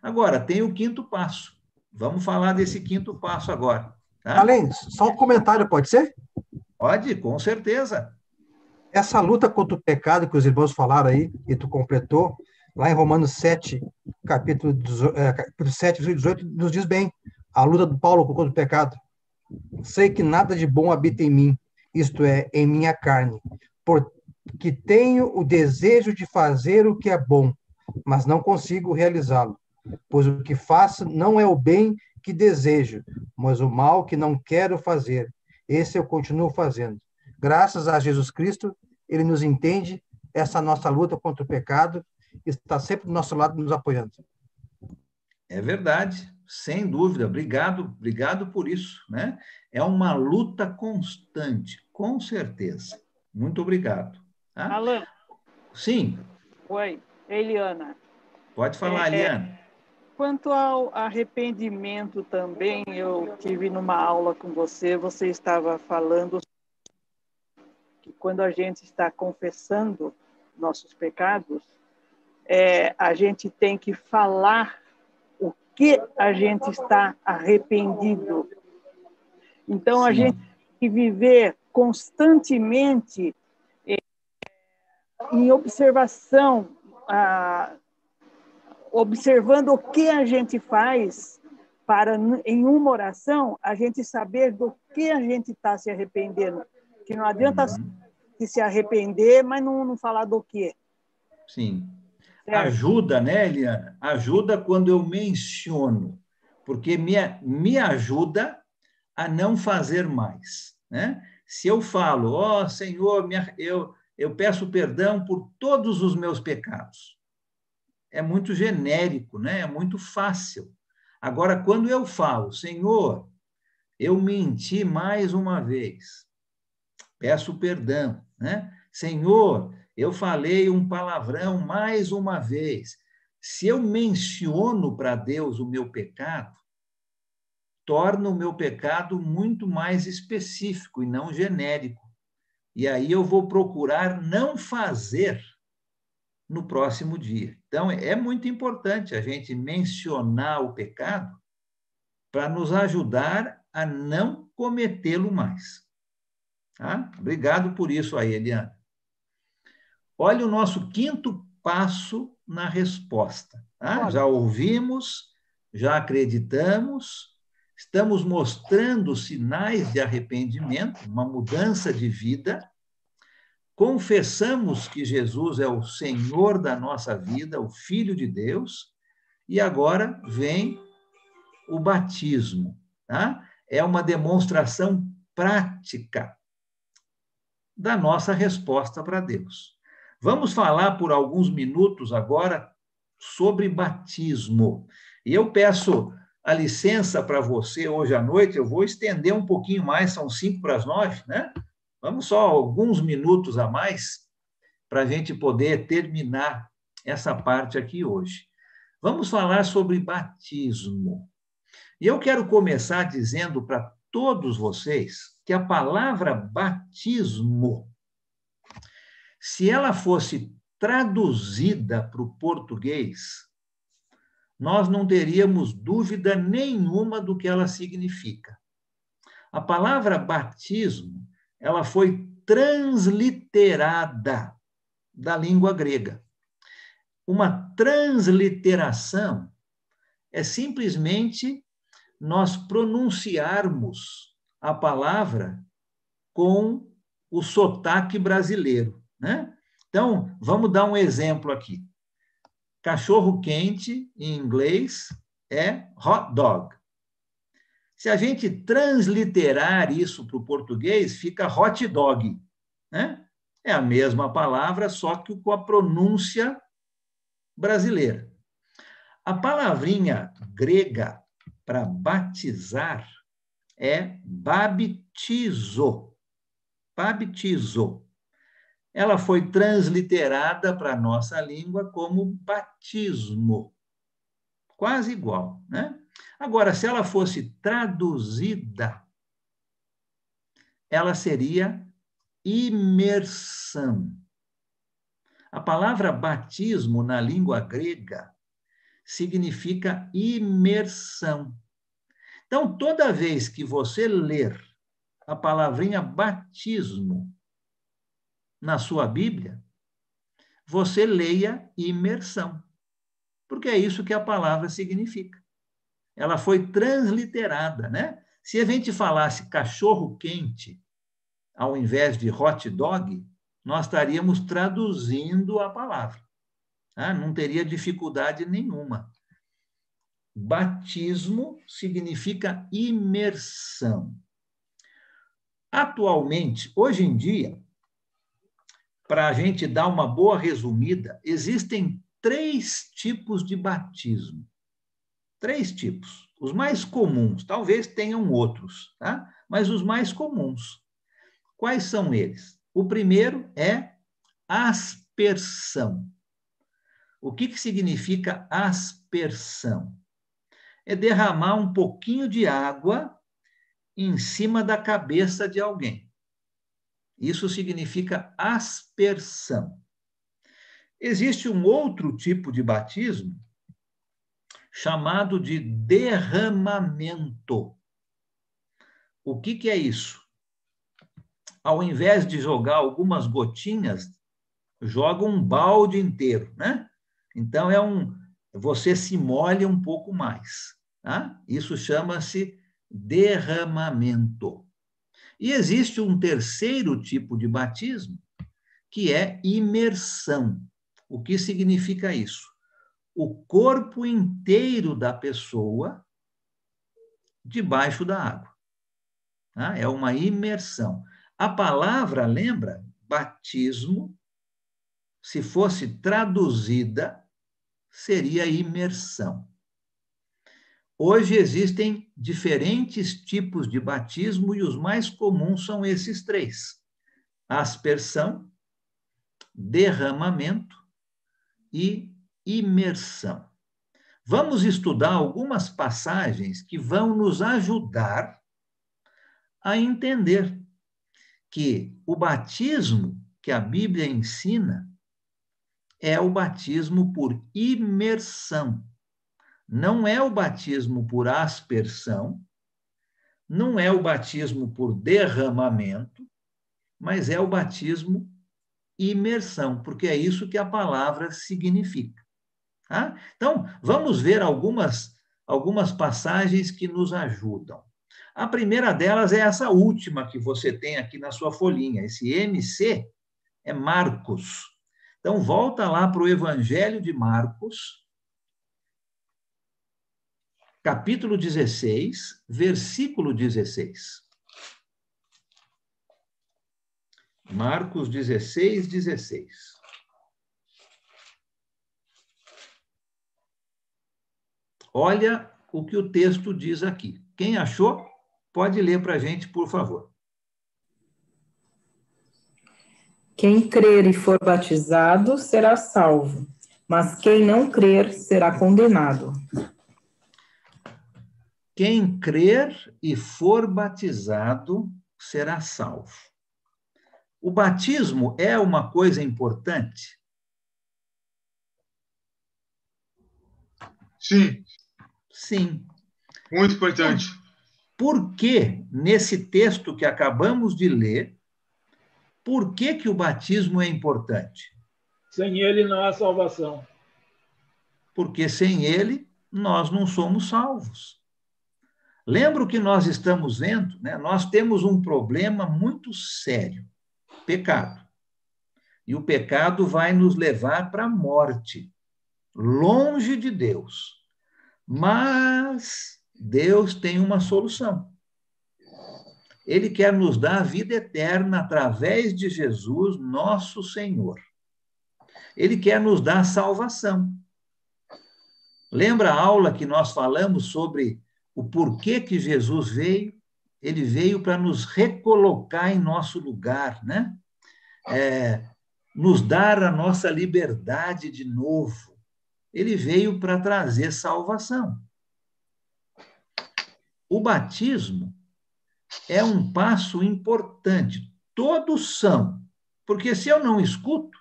Agora, tem o quinto passo. Vamos falar desse quinto passo agora. Tá? Além, só um comentário, pode ser? Pode, com certeza. Essa luta contra o pecado que os irmãos falaram aí, e tu completou, lá em Romanos 7, capítulo 7, versículo 18, nos diz bem, a luta do Paulo contra o pecado. Sei que nada de bom habita em mim, isto é, em minha carne, porque tenho o desejo de fazer o que é bom, mas não consigo realizá-lo. Pois o que faço não é o bem que desejo, mas o mal que não quero fazer. Esse eu continuo fazendo. Graças a Jesus Cristo, ele nos entende, essa nossa luta contra o pecado, está sempre do nosso lado nos apoiando. É verdade, sem dúvida. Obrigado por isso, né? É uma luta constante, com certeza. Muito obrigado. Tá? Alan. Sim. Oi, Eliana. Pode falar, Eliana. Quanto ao arrependimento também, eu tive numa aula com você estava falando que quando a gente está confessando nossos pecados, a gente tem que falar o que a gente está arrependido. Então, a gente tem que viver constantemente em observação, observando o que a gente faz para, em uma oração, a gente saber do que a gente está se arrependendo. Que não adianta se arrepender, mas não falar do quê. Sim. Certo? Ajuda, né, Eliana? Ajuda quando eu menciono, porque me ajuda a não fazer mais, né? Se eu falo, ó, Senhor, eu peço perdão por todos os meus pecados. É muito genérico, né? É muito fácil. Agora, quando eu falo, Senhor, eu menti mais uma vez, peço perdão, né? Senhor, eu falei um palavrão mais uma vez. Se eu menciono para Deus o meu pecado, torna o meu pecado muito mais específico e não genérico. E aí eu vou procurar não fazer no próximo dia. Então, é muito importante a gente mencionar o pecado para nos ajudar a não cometê-lo mais. Tá? Obrigado por isso aí, Eliana. Olha o nosso quinto passo na resposta. Tá? Já ouvimos, já acreditamos, estamos mostrando sinais de arrependimento, uma mudança de vida, confessamos que Jesus é o Senhor da nossa vida, o Filho de Deus, e agora vem o batismo. Tá? É uma demonstração prática da nossa resposta para Deus. Vamos falar por alguns minutos agora sobre batismo. E eu peço a licença para você hoje à noite, eu vou estender um pouquinho mais, são 8:55, né? Vamos só alguns minutos a mais para a gente poder terminar essa parte aqui hoje. Vamos falar sobre batismo. E eu quero começar dizendo para todos vocês que a palavra batismo, se ela fosse traduzida para o português, nós não teríamos dúvida nenhuma do que ela significa. A palavra batismo, ela foi transliterada da língua grega. Uma transliteração é simplesmente nós pronunciarmos a palavra com o sotaque brasileiro, né? Então, vamos dar um exemplo aqui. Cachorro quente, em inglês, é hot dog. Se a gente transliterar isso para o português, fica hot dog, né? É a mesma palavra, só que com a pronúncia brasileira. A palavrinha grega para batizar é baptizo. Baptizo. Ela foi transliterada para a nossa língua como batismo. Quase igual, né? Agora, se ela fosse traduzida, ela seria imersão. A palavra batismo na língua grega significa imersão. Então, toda vez que você ler a palavrinha batismo na sua Bíblia, você leia imersão, porque é isso que a palavra significa. Ela foi transliterada, né? Se a gente falasse cachorro quente ao invés de hot dog, nós estaríamos traduzindo a palavra. Tá? Não teria dificuldade nenhuma. Batismo significa imersão. Atualmente, hoje em dia, para a gente dar uma boa resumida, existem 3 tipos de batismo. 3 tipos. Os mais comuns, talvez tenham outros, tá? Mas os mais comuns. Quais são eles? O primeiro é aspersão. O que significa aspersão? É derramar um pouquinho de água em cima da cabeça de alguém. Isso significa aspersão. Existe um outro tipo de batismo chamado de derramamento. O que é isso? Ao invés de jogar algumas gotinhas, joga um balde inteiro, né? Então, você se molha um pouco mais. Tá? Isso chama-se derramamento. E existe um terceiro tipo de batismo, que é imersão. O que significa isso? O corpo inteiro da pessoa debaixo da água. Tá? É uma imersão. A palavra, lembra? Batismo, se fosse traduzida, seria imersão. Hoje existem diferentes tipos de batismo e os mais comuns são esses 3: aspersão, derramamento e imersão. Vamos estudar algumas passagens que vão nos ajudar a entender que o batismo que a Bíblia ensina é o batismo por imersão. Não é o batismo por aspersão, não é o batismo por derramamento, mas é o batismo imersão, porque é isso que a palavra significa. Tá? Então, vamos ver algumas passagens que nos ajudam. A primeira delas é essa última que você tem aqui na sua folhinha. Esse MC é Marcos. Então, volta lá para o Evangelho de Marcos, capítulo 16, versículo 16. Marcos 16, 16. Olha o que o texto diz aqui. Quem achou, pode ler para a gente, por favor. Quem crer e for batizado será salvo, mas quem não crer será condenado. Quem crer e for batizado será salvo. O batismo é uma coisa importante? Sim. Sim. Muito importante. por que, nesse texto que acabamos de ler, por que o batismo é importante? Sem ele não há salvação. Porque sem ele nós não somos salvos. Lembra o que nós estamos vendo, né? Nós temos um problema muito sério, pecado. E o pecado vai nos levar para a morte, longe de Deus. Mas Deus tem uma solução. Ele quer nos dar a vida eterna através de Jesus, nosso Senhor. Ele quer nos dar salvação. Lembra a aula que nós falamos sobre o porquê que Jesus veio? Ele veio para nos recolocar em nosso lugar, né? Nos dar a nossa liberdade de novo. Ele veio para trazer salvação. O batismo é um passo importante. Todos são. Porque se eu não escuto,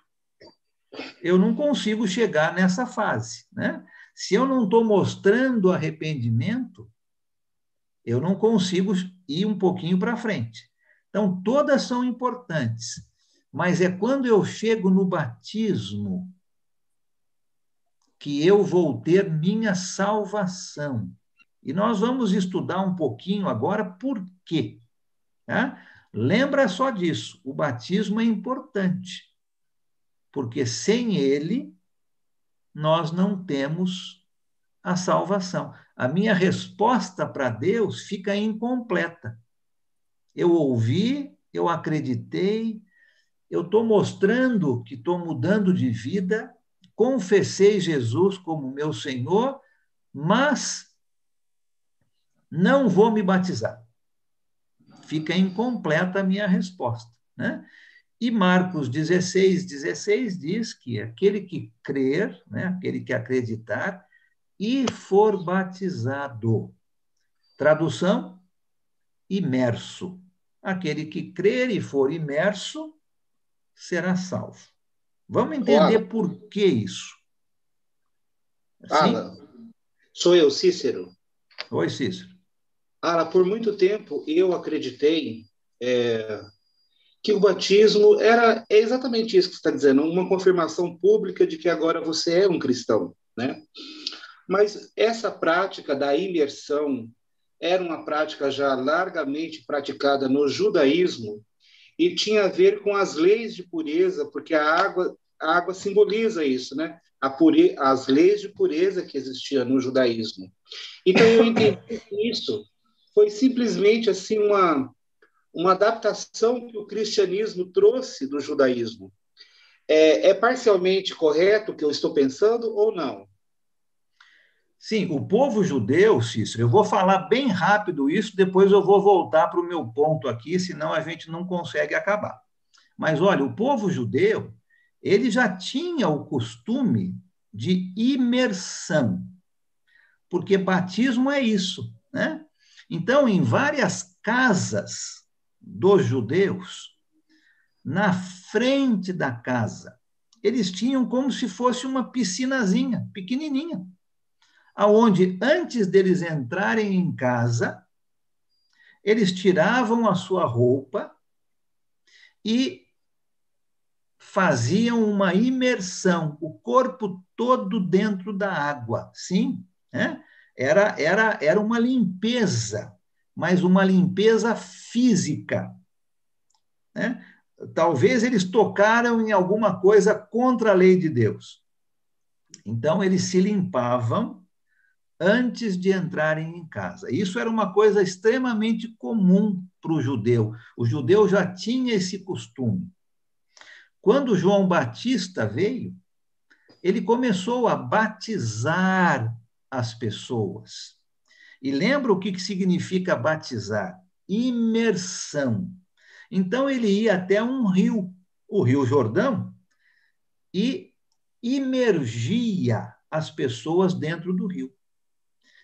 eu não consigo chegar nessa fase, né? Se eu não estou mostrando arrependimento, eu não consigo ir um pouquinho para frente. Então, todas são importantes, mas é quando eu chego no batismo que eu vou ter minha salvação. E nós vamos estudar um pouquinho agora por quê. Tá? Lembra só disso, o batismo é importante, porque sem ele nós não temos a salvação. A minha resposta para Deus fica incompleta. Eu ouvi, eu acreditei, eu estou mostrando que estou mudando de vida, confessei Jesus como meu Senhor, mas não vou me batizar. Fica incompleta a minha resposta, né? E Marcos 16 diz que aquele que crer, né, aquele que acreditar e for batizado. Tradução, imerso. Aquele que crer e for imerso será salvo. Vamos entender por que isso. Alan, sou eu, Cícero. Oi, Cícero. Alan, por muito tempo eu acreditei que o batismo é exatamente isso que você está dizendo, uma confirmação pública de que agora você é um cristão, né? Mas essa prática da imersão era uma prática já largamente praticada no judaísmo e tinha a ver com as leis de pureza, porque a água simboliza isso, né? As leis de pureza que existiam no judaísmo. Então eu entendi que isso foi simplesmente assim uma adaptação que o cristianismo trouxe do judaísmo. É parcialmente correto o que eu estou pensando ou não? Sim, o povo judeu, Cícero, eu vou falar bem rápido isso, depois eu vou voltar para o meu ponto aqui, senão a gente não consegue acabar. Mas, olha, o povo judeu, ele já tinha o costume de imersão, porque batismo é isso, né? Então, em várias casas dos judeus, na frente da casa, eles tinham como se fosse uma piscinazinha, pequenininha, aonde antes deles entrarem em casa, eles tiravam a sua roupa e faziam uma imersão, o corpo todo dentro da água, sim, né? Era uma limpeza, mas uma limpeza física, né? Talvez eles tocaram em alguma coisa contra a lei de Deus. Então, eles se limpavam antes de entrarem em casa. Isso era uma coisa extremamente comum para o judeu. O judeu já tinha esse costume. Quando João Batista veio, ele começou a batizar as pessoas. E lembra o que significa batizar? Imersão. Então, ele ia até um rio, o Rio Jordão, e imergia as pessoas dentro do rio.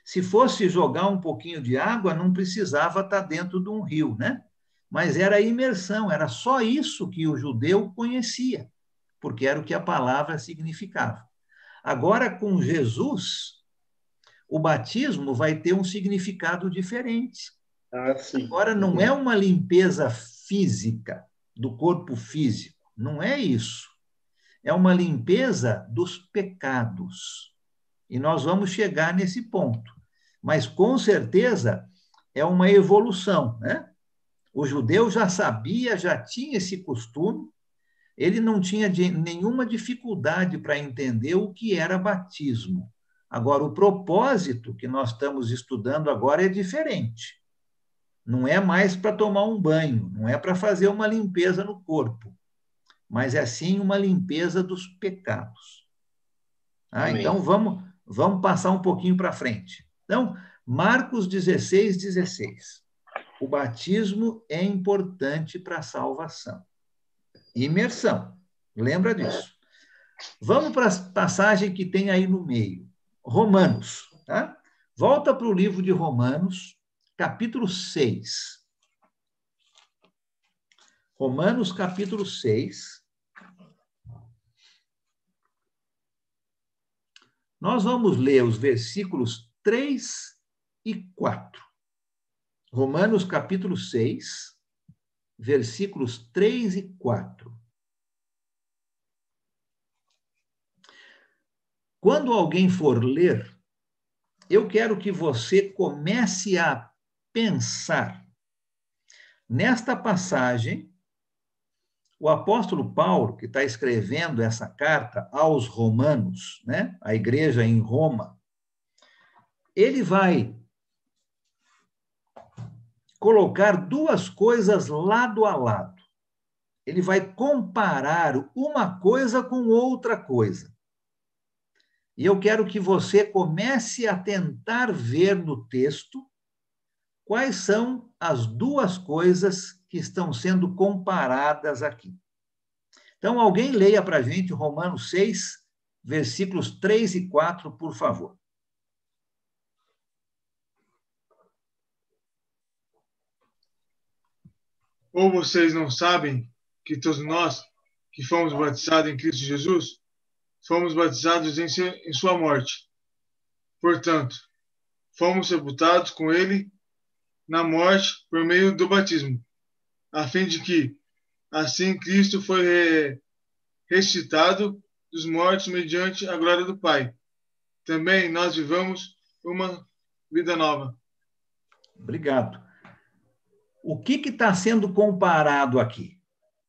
Se fosse jogar um pouquinho de água, não precisava estar dentro de um rio, né? Mas era imersão, era só isso que o judeu conhecia, porque era o que a palavra significava. Agora, com Jesus, o batismo vai ter um significado diferente. Agora, não é uma limpeza física, do corpo físico. Não é isso. É uma limpeza dos pecados. E nós vamos chegar nesse ponto. Mas, com certeza, é uma evolução, né? O judeu já sabia, já tinha esse costume, ele não tinha nenhuma dificuldade para entender o que era batismo. Agora, o propósito que nós estamos estudando agora é diferente. Não é mais para tomar um banho, não é para fazer uma limpeza no corpo, mas é sim uma limpeza dos pecados. Então, vamos passar um pouquinho para frente. Então, Marcos 16, 16. O batismo é importante para a salvação. Imersão. Lembra disso. Vamos para a passagem que tem aí no meio. Romanos. Tá? Volta para o livro de Romanos, capítulo 6. Romanos, capítulo 6. Nós vamos ler os versículos 3 e 4. Romanos, capítulo 6, versículos 3 e 4. Quando alguém for ler, eu quero que você comece a pensar. Nesta passagem, o apóstolo Paulo, que está escrevendo essa carta aos romanos, né, a igreja em Roma, ele vai colocar duas coisas lado a lado. Ele vai comparar uma coisa com outra coisa. E eu quero que você comece a tentar ver no texto quais são as duas coisas que estão sendo comparadas aqui. Então, alguém leia para a gente Romanos 6, versículos 3 e 4, por favor. Ou vocês não sabem que todos nós que fomos batizados em Cristo Jesus, fomos batizados em sua morte. Portanto, fomos sepultados com ele na morte por meio do batismo, a fim de que, assim, Cristo foi ressuscitado dos mortos mediante a glória do Pai. Também nós vivamos uma vida nova. Obrigado. O que está sendo comparado aqui?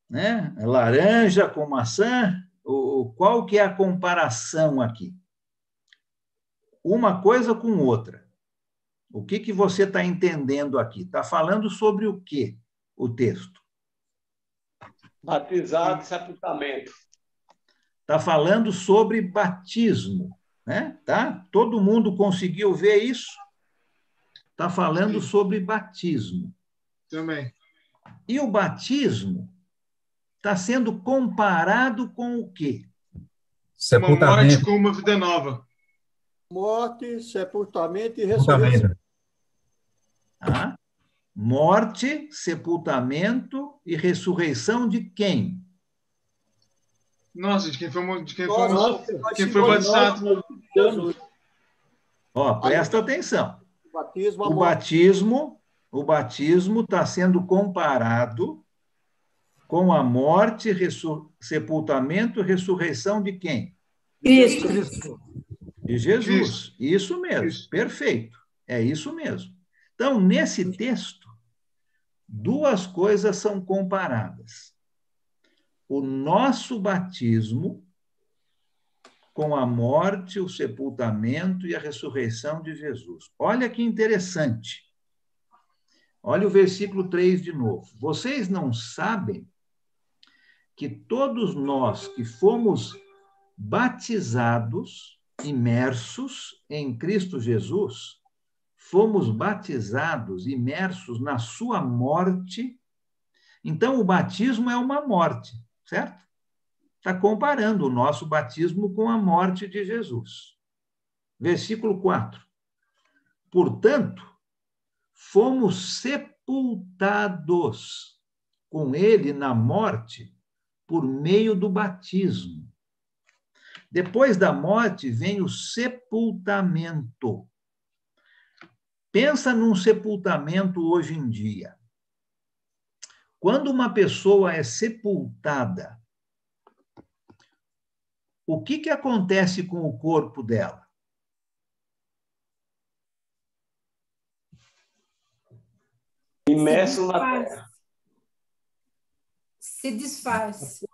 Né? Laranja com maçã? Qual que é a comparação aqui? Uma coisa com outra. O que você está entendendo aqui? Está falando sobre o quê, o texto? Batizado e sepultamento. Está falando sobre batismo, né? Tá? Todo mundo conseguiu ver isso? Está falando sobre batismo. Também. E o batismo está sendo comparado com o quê? Uma morte com uma vida nova. Morte, sepultamento e ressurreição. Morte, sepultamento e ressurreição de quem? Nossa, de quem foi batizado. Presta atenção. O batismo está sendo comparado com a morte, sepultamento e ressurreição de quem? Cristo. De Jesus. Isso mesmo. Perfeito. É isso mesmo. Então, nesse texto, duas coisas são comparadas. O nosso batismo com a morte, o sepultamento e a ressurreição de Jesus. Olha que interessante. Olha o versículo 3 de novo. Vocês não sabem que todos nós que fomos batizados, imersos em Cristo Jesus, fomos batizados, imersos na sua morte. Então, o batismo é uma morte, certo? Está comparando o nosso batismo com a morte de Jesus. Versículo 4. Portanto, fomos sepultados com ele na morte por meio do batismo. Depois da morte vem o sepultamento. Pensa num sepultamento hoje em dia. Quando uma pessoa é sepultada, o que acontece com o corpo dela? Imerso na terra. Se desfaz.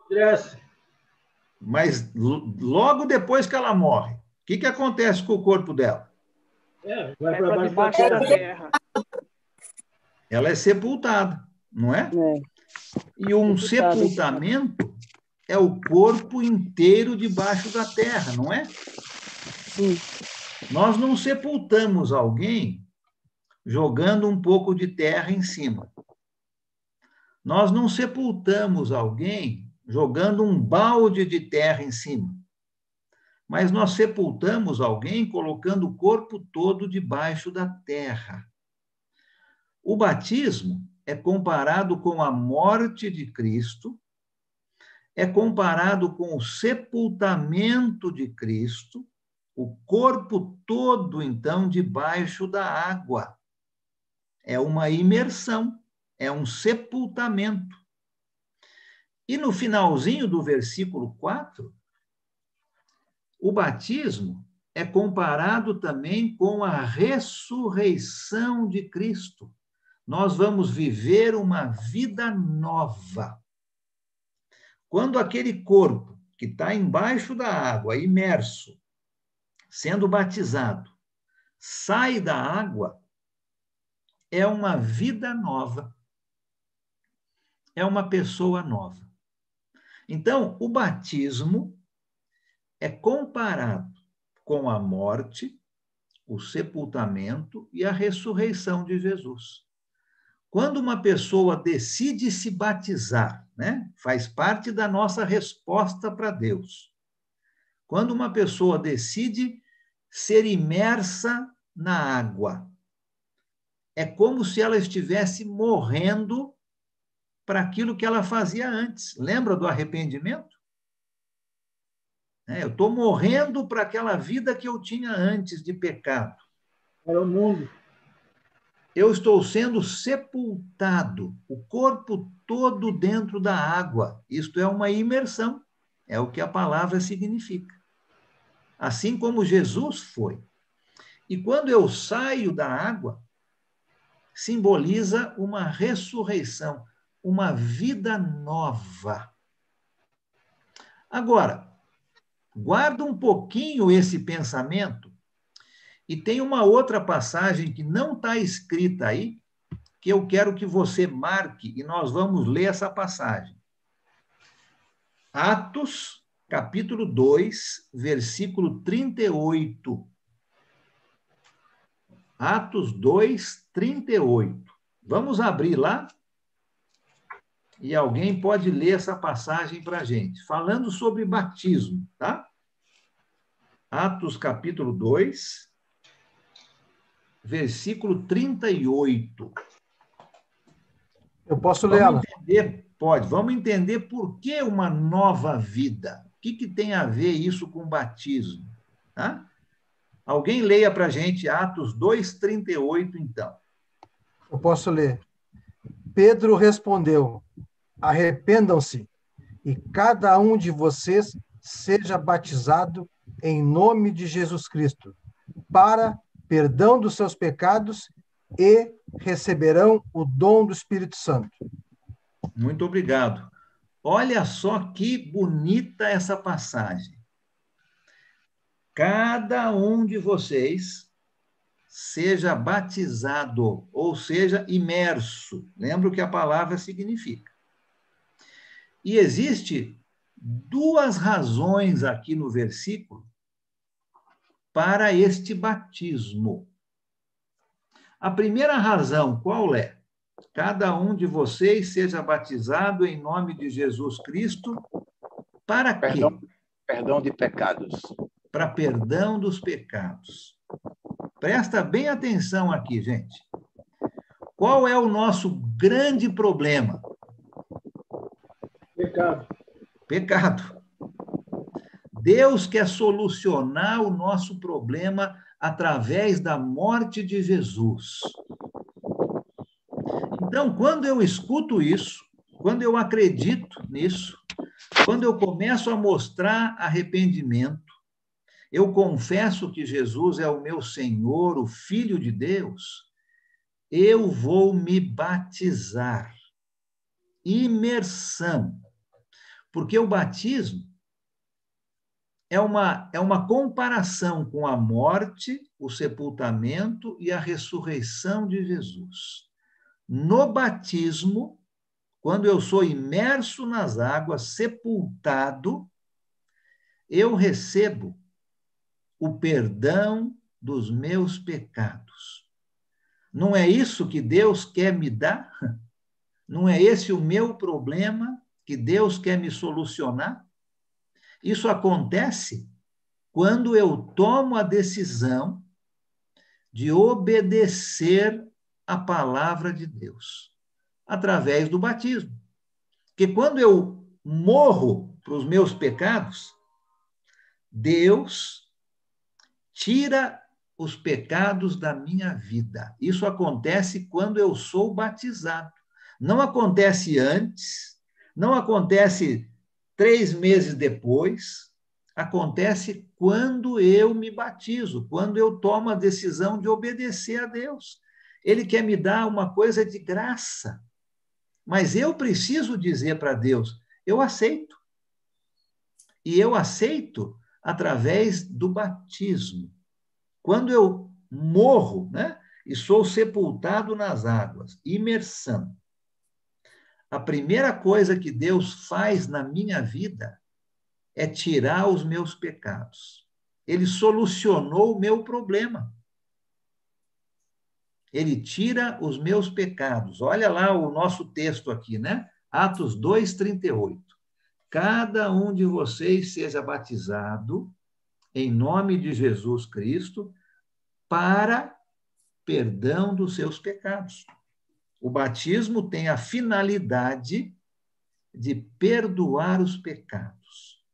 Mas logo depois que ela morre, o que acontece com o corpo dela? Vai para baixo da terra. Ela é sepultada, não é? E um sepultamento é o corpo inteiro debaixo da terra, não é? Sim. Nós não sepultamos alguém jogando um pouco de terra em cima. Nós não sepultamos alguém jogando um balde de terra em cima. Mas nós sepultamos alguém colocando o corpo todo debaixo da terra. O batismo é comparado com a morte de Cristo, é comparado com o sepultamento de Cristo, o corpo todo, então, debaixo da água. É uma imersão, é um sepultamento. E no finalzinho do versículo 4, o batismo é comparado também com a ressurreição de Cristo. Nós vamos viver uma vida nova. Quando aquele corpo que está embaixo da água, imerso, sendo batizado, sai da água, é uma vida nova. É uma pessoa nova. Então, o batismo é comparado com a morte, o sepultamento e a ressurreição de Jesus. Quando uma pessoa decide se batizar, né, faz parte da nossa resposta para Deus. Quando uma pessoa decide ser imersa na água, é como se ela estivesse morrendo para aquilo que ela fazia antes. Lembra do arrependimento? Eu estou morrendo para aquela vida que eu tinha antes de pecado. Para o mundo. Eu estou sendo sepultado, o corpo todo dentro da água. Isto é uma imersão, é o que a palavra significa. Assim como Jesus foi. E quando eu saio da água, simboliza uma ressurreição, uma vida nova. Agora, guarda um pouquinho esse pensamento e tem uma outra passagem que não está escrita aí, que eu quero que você marque e nós vamos ler essa passagem. Atos, capítulo 2, versículo 38. Atos 2, 38. Vamos abrir lá? E alguém pode ler essa passagem para a gente, falando sobre batismo, tá? Atos, capítulo 2, versículo 38. Eu posso ler ela? Pode. Vamos entender por que uma nova vida. O que tem a ver isso com batismo? Tá? Alguém leia para a gente Atos 2, 38, então. Eu posso ler. Pedro respondeu: arrependam-se e cada um de vocês seja batizado em nome de Jesus Cristo, para perdão dos seus pecados e receberão o dom do Espírito Santo. Muito obrigado. Olha só que bonita essa passagem. Cada um de vocês seja batizado, ou seja, imerso. Lembra o que a palavra significa. E existe duas razões aqui no versículo para este batismo. A primeira razão, qual é? Cada um de vocês seja batizado em nome de Jesus Cristo, para quê? Perdão de pecados. Para perdão dos pecados. Presta bem atenção aqui, gente. Qual é o nosso grande problema? Pecado. Pecado. Deus quer solucionar o nosso problema através da morte de Jesus. Então, quando eu escuto isso, quando eu acredito nisso, quando eu começo a mostrar arrependimento, eu confesso que Jesus é o meu Senhor, o Filho de Deus, eu vou me batizar. Imersão. Porque o batismo é uma comparação com a morte, o sepultamento e a ressurreição de Jesus. No batismo, quando eu sou imerso nas águas, sepultado, eu recebo o perdão dos meus pecados. Não é isso que Deus quer me dar? Não é esse o meu problema que Deus quer me solucionar? Isso acontece quando eu tomo a decisão de obedecer a palavra de Deus, através do batismo. Porque quando eu morro para os meus pecados, Deus tira os pecados da minha vida. Isso acontece quando eu sou batizado. Não acontece antes, não acontece 3 meses depois, acontece quando eu me batizo, quando eu tomo a decisão de obedecer a Deus. Ele quer me dar uma coisa de graça, mas eu preciso dizer para Deus, eu aceito. E eu aceito através do batismo. Quando eu morro, né, e sou sepultado nas águas, imersão, a primeira coisa que Deus faz na minha vida é tirar os meus pecados. Ele solucionou o meu problema. Ele tira os meus pecados. Olha lá o nosso texto aqui, né? Atos 2:38. Cada um de vocês seja batizado em nome de Jesus Cristo para perdão dos seus pecados. O batismo tem a finalidade de perdoar os pecados.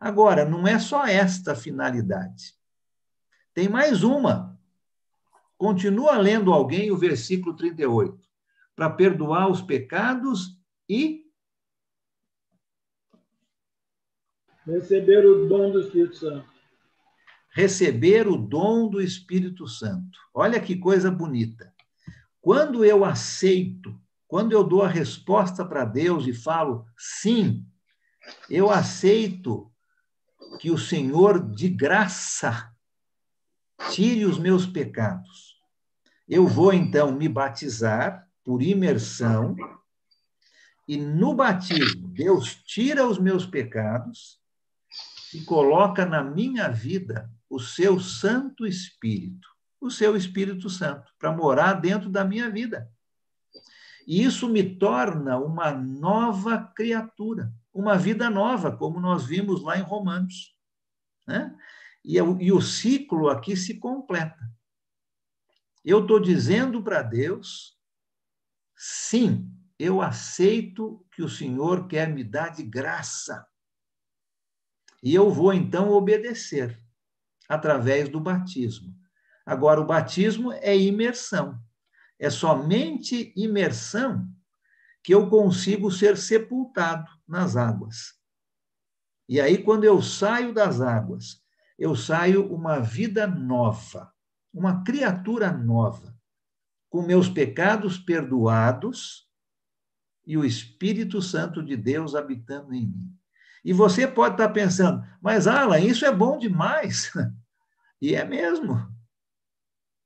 Agora, não é só esta finalidade. Tem mais uma. Continua lendo alguém o versículo 38. Para perdoar os pecados e receber o dom do Espírito Santo. Receber o dom do Espírito Santo. Olha que coisa bonita. Quando eu aceito, quando eu dou a resposta para Deus e falo sim, eu aceito que o Senhor, de graça, tire os meus pecados. Eu vou, então, me batizar por imersão, e no batismo, Deus tira os meus pecados e coloca na minha vida o seu Santo Espírito, o seu Espírito Santo, para morar dentro da minha vida. E isso me torna uma nova criatura, uma vida nova, como nós vimos lá em Romanos, né? E o ciclo aqui se completa. Eu estou dizendo para Deus, sim, eu aceito que o Senhor quer me dar de graça. E eu vou, então, obedecer através do batismo. Agora, o batismo é imersão. É somente imersão que eu consigo ser sepultado nas águas. E aí, quando eu saio das águas, eu saio uma vida nova, uma criatura nova, com meus pecados perdoados e o Espírito Santo de Deus habitando em mim. E você pode estar pensando, mas Alan, isso é bom demais. E é mesmo.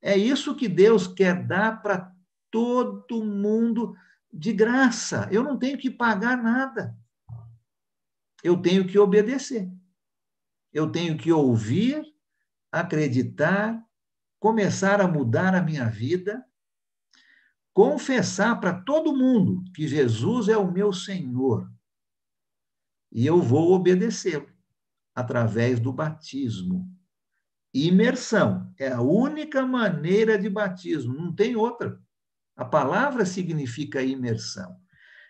É isso que Deus quer dar para todo mundo de graça. Eu não tenho que pagar nada. Eu tenho que obedecer. Eu tenho que ouvir, acreditar, começar a mudar a minha vida, confessar para todo mundo que Jesus é o meu Senhor. E eu vou obedecê-lo através do batismo. Imersão é a única maneira de batismo, não tem outra. A palavra significa imersão.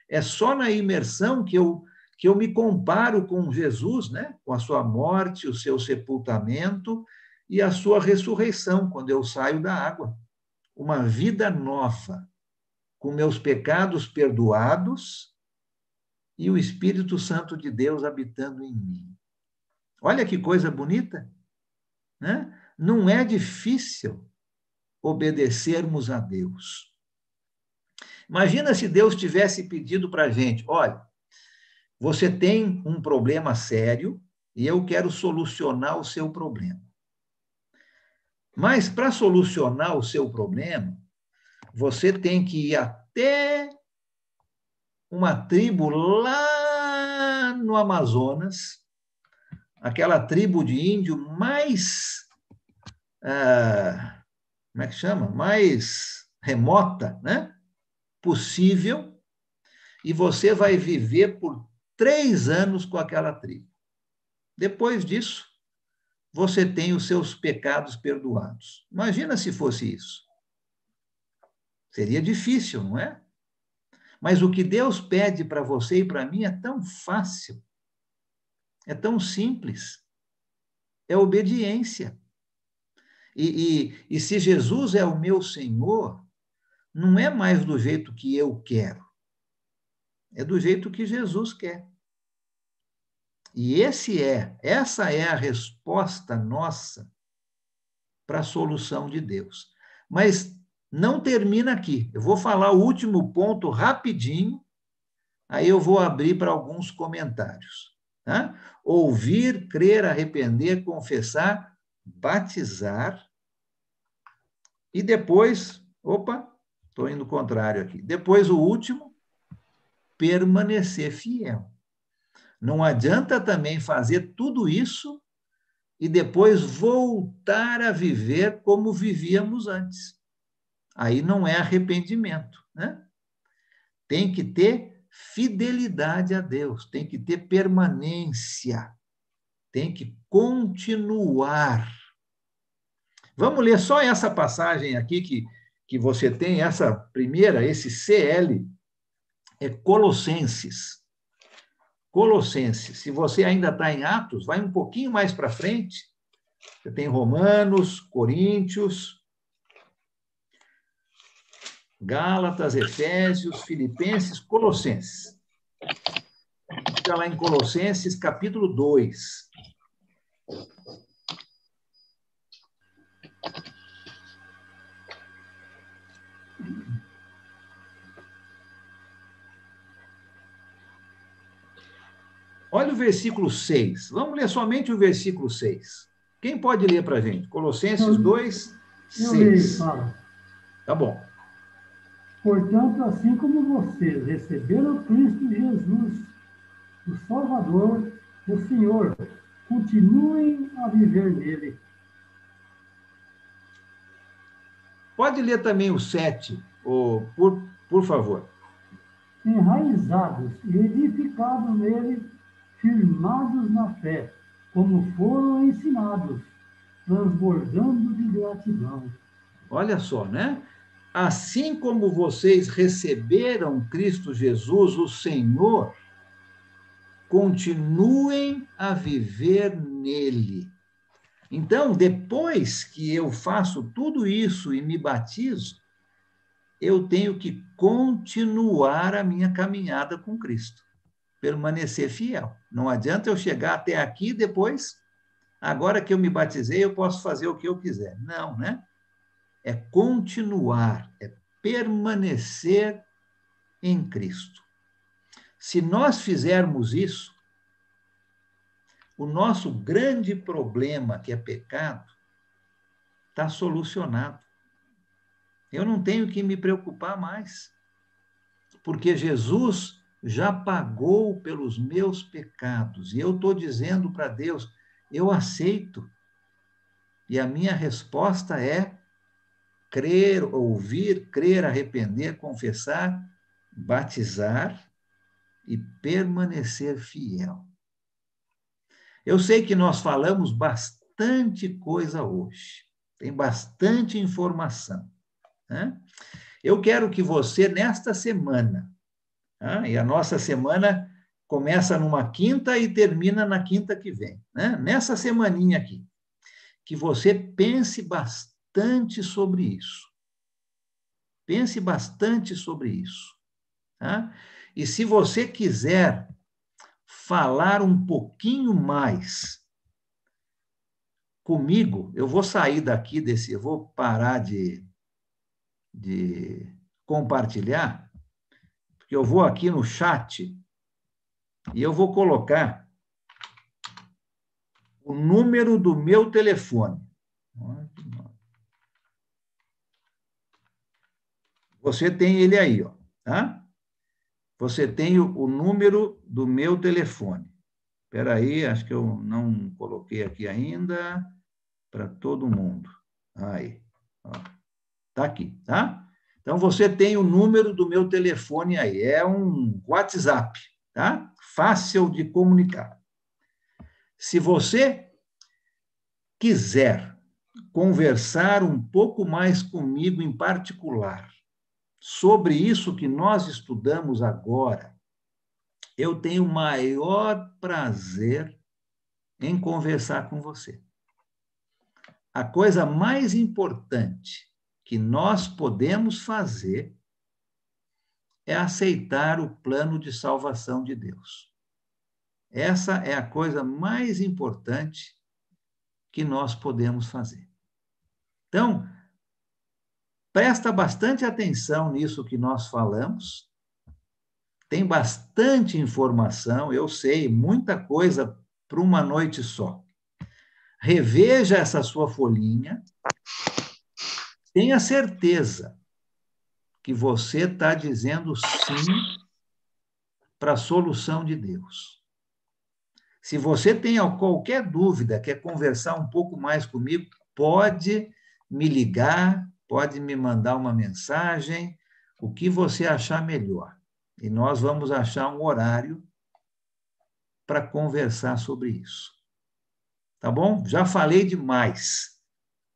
É só na imersão que que eu me comparo com Jesus, né? Com a sua morte, o seu sepultamento e a sua ressurreição, quando eu saio da água. Uma vida nova, com meus pecados perdoados e o Espírito Santo de Deus habitando em mim. Olha que coisa bonita, né? Não é difícil obedecermos a Deus. Imagina se Deus tivesse pedido para a gente, olha, você tem um problema sério e eu quero solucionar o seu problema. Mas para solucionar o seu problema, você tem que ir até uma tribo lá no Amazonas, aquela tribo de índio mais, como é que chama? Mais remota, né? Possível, e você vai viver por 3 anos com aquela tribo. Depois disso, você tem os seus pecados perdoados. Imagina se fosse isso. Seria difícil, não é? Mas o que Deus pede para você e para mim é tão fácil, é tão simples, é obediência. E se Jesus é o meu Senhor, não é mais do jeito que eu quero, é do jeito que Jesus quer. E essa é a resposta nossa para a solução de Deus. Mas não termina aqui. Eu vou falar o último ponto rapidinho, aí eu vou abrir para alguns comentários. Tá? Ouvir, crer, arrepender, confessar, batizar, e depois, estou indo contrário aqui. Depois o último, permanecer fiel. Não adianta também fazer tudo isso e depois voltar a viver como vivíamos antes. Aí não é arrependimento, né? Tem que ter fidelidade a Deus, tem que ter permanência, tem que continuar. Vamos ler só essa passagem aqui que você tem, essa primeira, esse CL, é Colossenses. Colossenses, se você ainda está em Atos, vai um pouquinho mais para frente, você tem Romanos, Coríntios, Gálatas, Efésios, Filipenses, Colossenses. Fica lá em Colossenses, capítulo 2. Olha o versículo 6. Vamos ler somente o versículo 6. Quem pode ler para a gente? Colossenses 2, 6. Eu leio, fala. Tá bom. Portanto, assim como vocês receberam Cristo Jesus, o Salvador, o Senhor, continuem a viver nele. Pode ler também o 7, por favor. Enraizados e edificados nele, firmados na fé, como foram ensinados, transbordando de gratidão. Olha só, né? Assim como vocês receberam Cristo Jesus, o Senhor, continuem a viver nele. Então, depois que eu faço tudo isso e me batizo, eu tenho que continuar a minha caminhada com Cristo, permanecer fiel. Não adianta eu chegar até aqui e depois, agora que eu me batizei, eu posso fazer o que eu quiser. Não, né? É continuar, é permanecer em Cristo. Se nós fizermos isso, o nosso grande problema, que é pecado, está solucionado. Eu não tenho que me preocupar mais, porque Jesus já pagou pelos meus pecados, e eu estou dizendo para Deus, eu aceito. E a minha resposta é crer, ouvir, crer, arrepender, confessar, batizar e permanecer fiel. Eu sei que nós falamos bastante coisa hoje, tem bastante informação, né? Eu quero que você, nesta semana, e a nossa semana começa numa quinta e termina na quinta que vem, né? Nessa semaninha aqui, que você pense bastante sobre isso. Pense bastante sobre isso, tá? E se você quiser falar um pouquinho mais comigo, eu vou sair daqui eu vou parar de compartilhar, porque eu vou aqui no chat e eu vou colocar o número do meu telefone. Você tem ele aí, ó, tá? Você tem o número do meu telefone. Espera aí, acho que eu não coloquei aqui ainda para todo mundo. Aí, ó. Tá aqui, tá? Então, você tem o número do meu telefone aí. É um WhatsApp, tá? Fácil de comunicar. Se você quiser conversar um pouco mais comigo em particular sobre isso que nós estudamos agora, eu tenho o maior prazer em conversar com você. A coisa mais importante que nós podemos fazer é aceitar o plano de salvação de Deus. Essa é a coisa mais importante que nós podemos fazer. Então, presta bastante atenção nisso que nós falamos. Tem bastante informação, eu sei, muita coisa para uma noite só. Reveja essa sua folhinha. Tenha certeza que você está dizendo sim para a solução de Deus. Se você tem qualquer dúvida, quer conversar um pouco mais comigo, pode me ligar, pode me mandar uma mensagem, o que você achar melhor. E nós vamos achar um horário para conversar sobre isso. Tá bom? Já falei demais.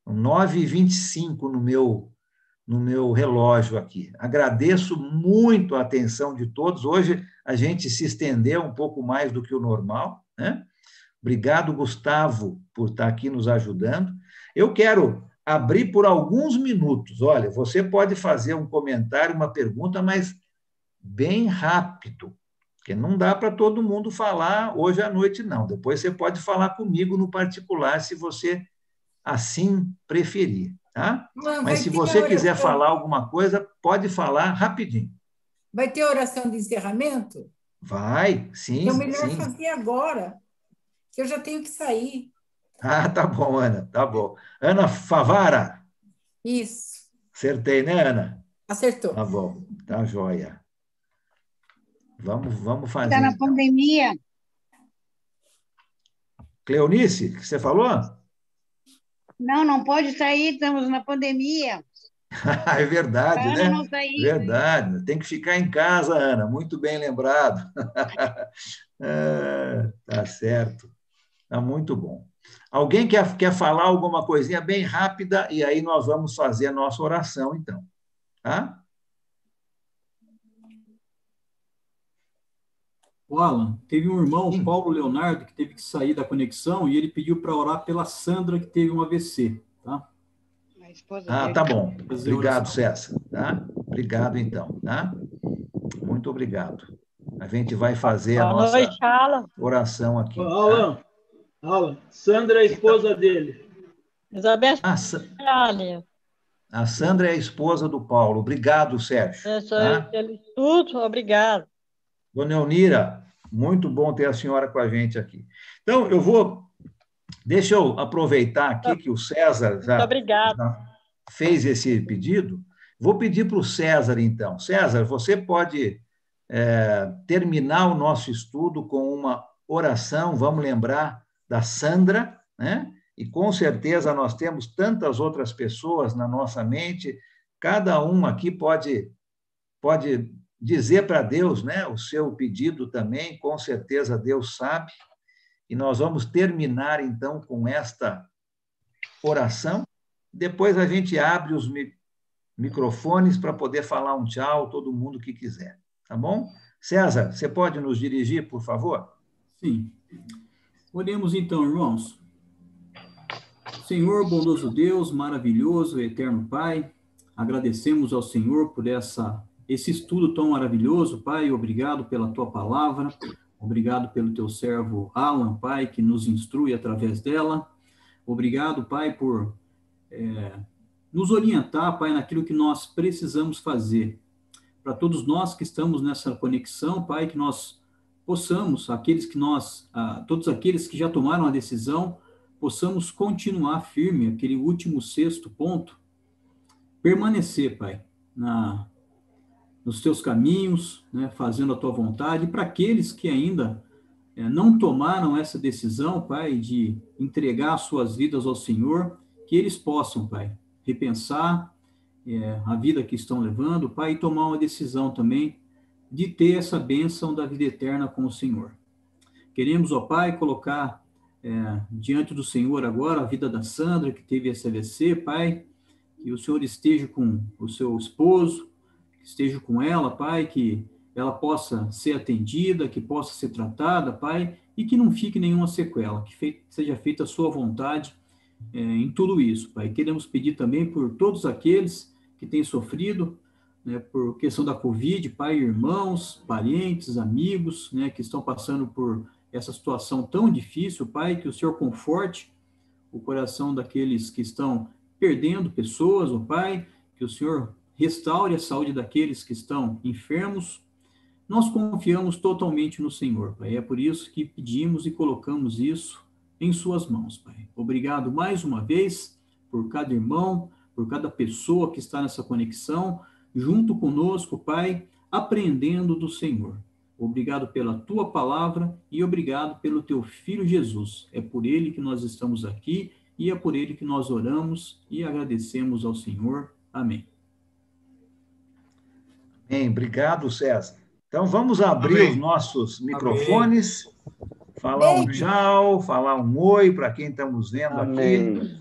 9h25 no meu relógio aqui. Agradeço muito a atenção de todos. Hoje a gente se estendeu um pouco mais do que o normal, né? Obrigado, Gustavo, por estar aqui nos ajudando. Eu quero abrir por alguns minutos. Olha, você pode fazer um comentário, uma pergunta, mas bem rápido, porque não dá para todo mundo falar hoje à noite, não. Depois você pode falar comigo no particular, se você assim preferir, tá? Mas se você quiser falar alguma coisa, pode falar rapidinho. Vai ter oração de encerramento? Vai, sim. É melhor sim. fazer agora, que eu já tenho que sair. Ah, tá bom, Ana, tá bom. Ana Favara. Isso. Acertei, né, Ana? Acertou. Tá bom, tá joia. Vamos fazer. Está na então. pandemia. Cleonice, o que você falou? Não pode sair, estamos na pandemia. É verdade, Ana né? não sair. Verdade. Tem que ficar em casa, Ana. Muito bem lembrado. Tá certo. Tá muito bom. Alguém quer falar alguma coisinha bem rápida e aí nós vamos fazer a nossa oração, então. Tá? O Alan, teve um irmão, Paulo Leonardo, que teve que sair da conexão e ele pediu para orar pela Sandra, que teve um AVC, tá? Tá bom. Obrigado, César. Tá? Obrigado, então. Tá? Muito obrigado. A gente vai fazer a nossa oração aqui. Alan, Sandra é a esposa dele. Isabel. A Sandra é a esposa do Paulo. Obrigado, Sérgio. Tá? Tudo, obrigado. Dona Elnira, muito bom ter a senhora com a gente aqui. Então, deixa eu aproveitar aqui que o César já fez esse pedido. Vou pedir para o César, então. César, você pode terminar o nosso estudo com uma oração, vamos lembrar da Sandra, né? E com certeza nós temos tantas outras pessoas na nossa mente, cada um aqui pode dizer para Deus, né, o seu pedido também, com certeza Deus sabe, e nós vamos terminar, então, com esta oração, depois a gente abre os microfones para poder falar um tchau, todo mundo que quiser, tá bom? César, você pode nos dirigir, por favor? Sim. Oremos então, irmãos. Senhor, bondoso Deus, maravilhoso, eterno Pai, agradecemos ao Senhor por esse estudo tão maravilhoso, Pai. Obrigado pela tua palavra, obrigado pelo teu servo Alan, Pai, que nos instrui através dela. Obrigado, Pai, por nos orientar, Pai, naquilo que nós precisamos fazer. Para todos nós que estamos nessa conexão, Pai, que nós possamos, todos aqueles que já tomaram a decisão, possamos continuar firme, aquele último 6º ponto, permanecer, Pai, nos teus caminhos, né, fazendo a tua vontade. E para aqueles que ainda não tomaram essa decisão, Pai, de entregar suas vidas ao Senhor, que eles possam, Pai, repensar a vida que estão levando, Pai, e tomar uma decisão também de ter essa bênção da vida eterna com o Senhor. Queremos, ó Pai, colocar diante do Senhor agora a vida da Sandra, que teve esse AVC, Pai, que o Senhor esteja com o seu esposo, que esteja com ela, Pai, que ela possa ser atendida, que possa ser tratada, Pai, e que não fique nenhuma sequela, que seja feita a sua vontade em tudo isso, Pai. Queremos pedir também por todos aqueles que têm sofrido, né, por questão da Covid, Pai, irmãos, parentes, amigos, né, que estão passando por essa situação tão difícil, Pai, que o Senhor conforte o coração daqueles que estão perdendo pessoas, ó Pai, que o Senhor restaure a saúde daqueles que estão enfermos. Nós confiamos totalmente no Senhor, Pai. É por isso que pedimos e colocamos isso em suas mãos, Pai. Obrigado mais uma vez por cada irmão, por cada pessoa que está nessa conexão, junto conosco, Pai, aprendendo do Senhor. Obrigado pela tua palavra e obrigado pelo teu Filho Jesus. É por ele que nós estamos aqui e é por ele que nós oramos e agradecemos ao Senhor. Amém. Amém. Obrigado, César. Então, vamos abrir os nossos microfones, falar um tchau, falar um oi para quem estamos vendo aqui.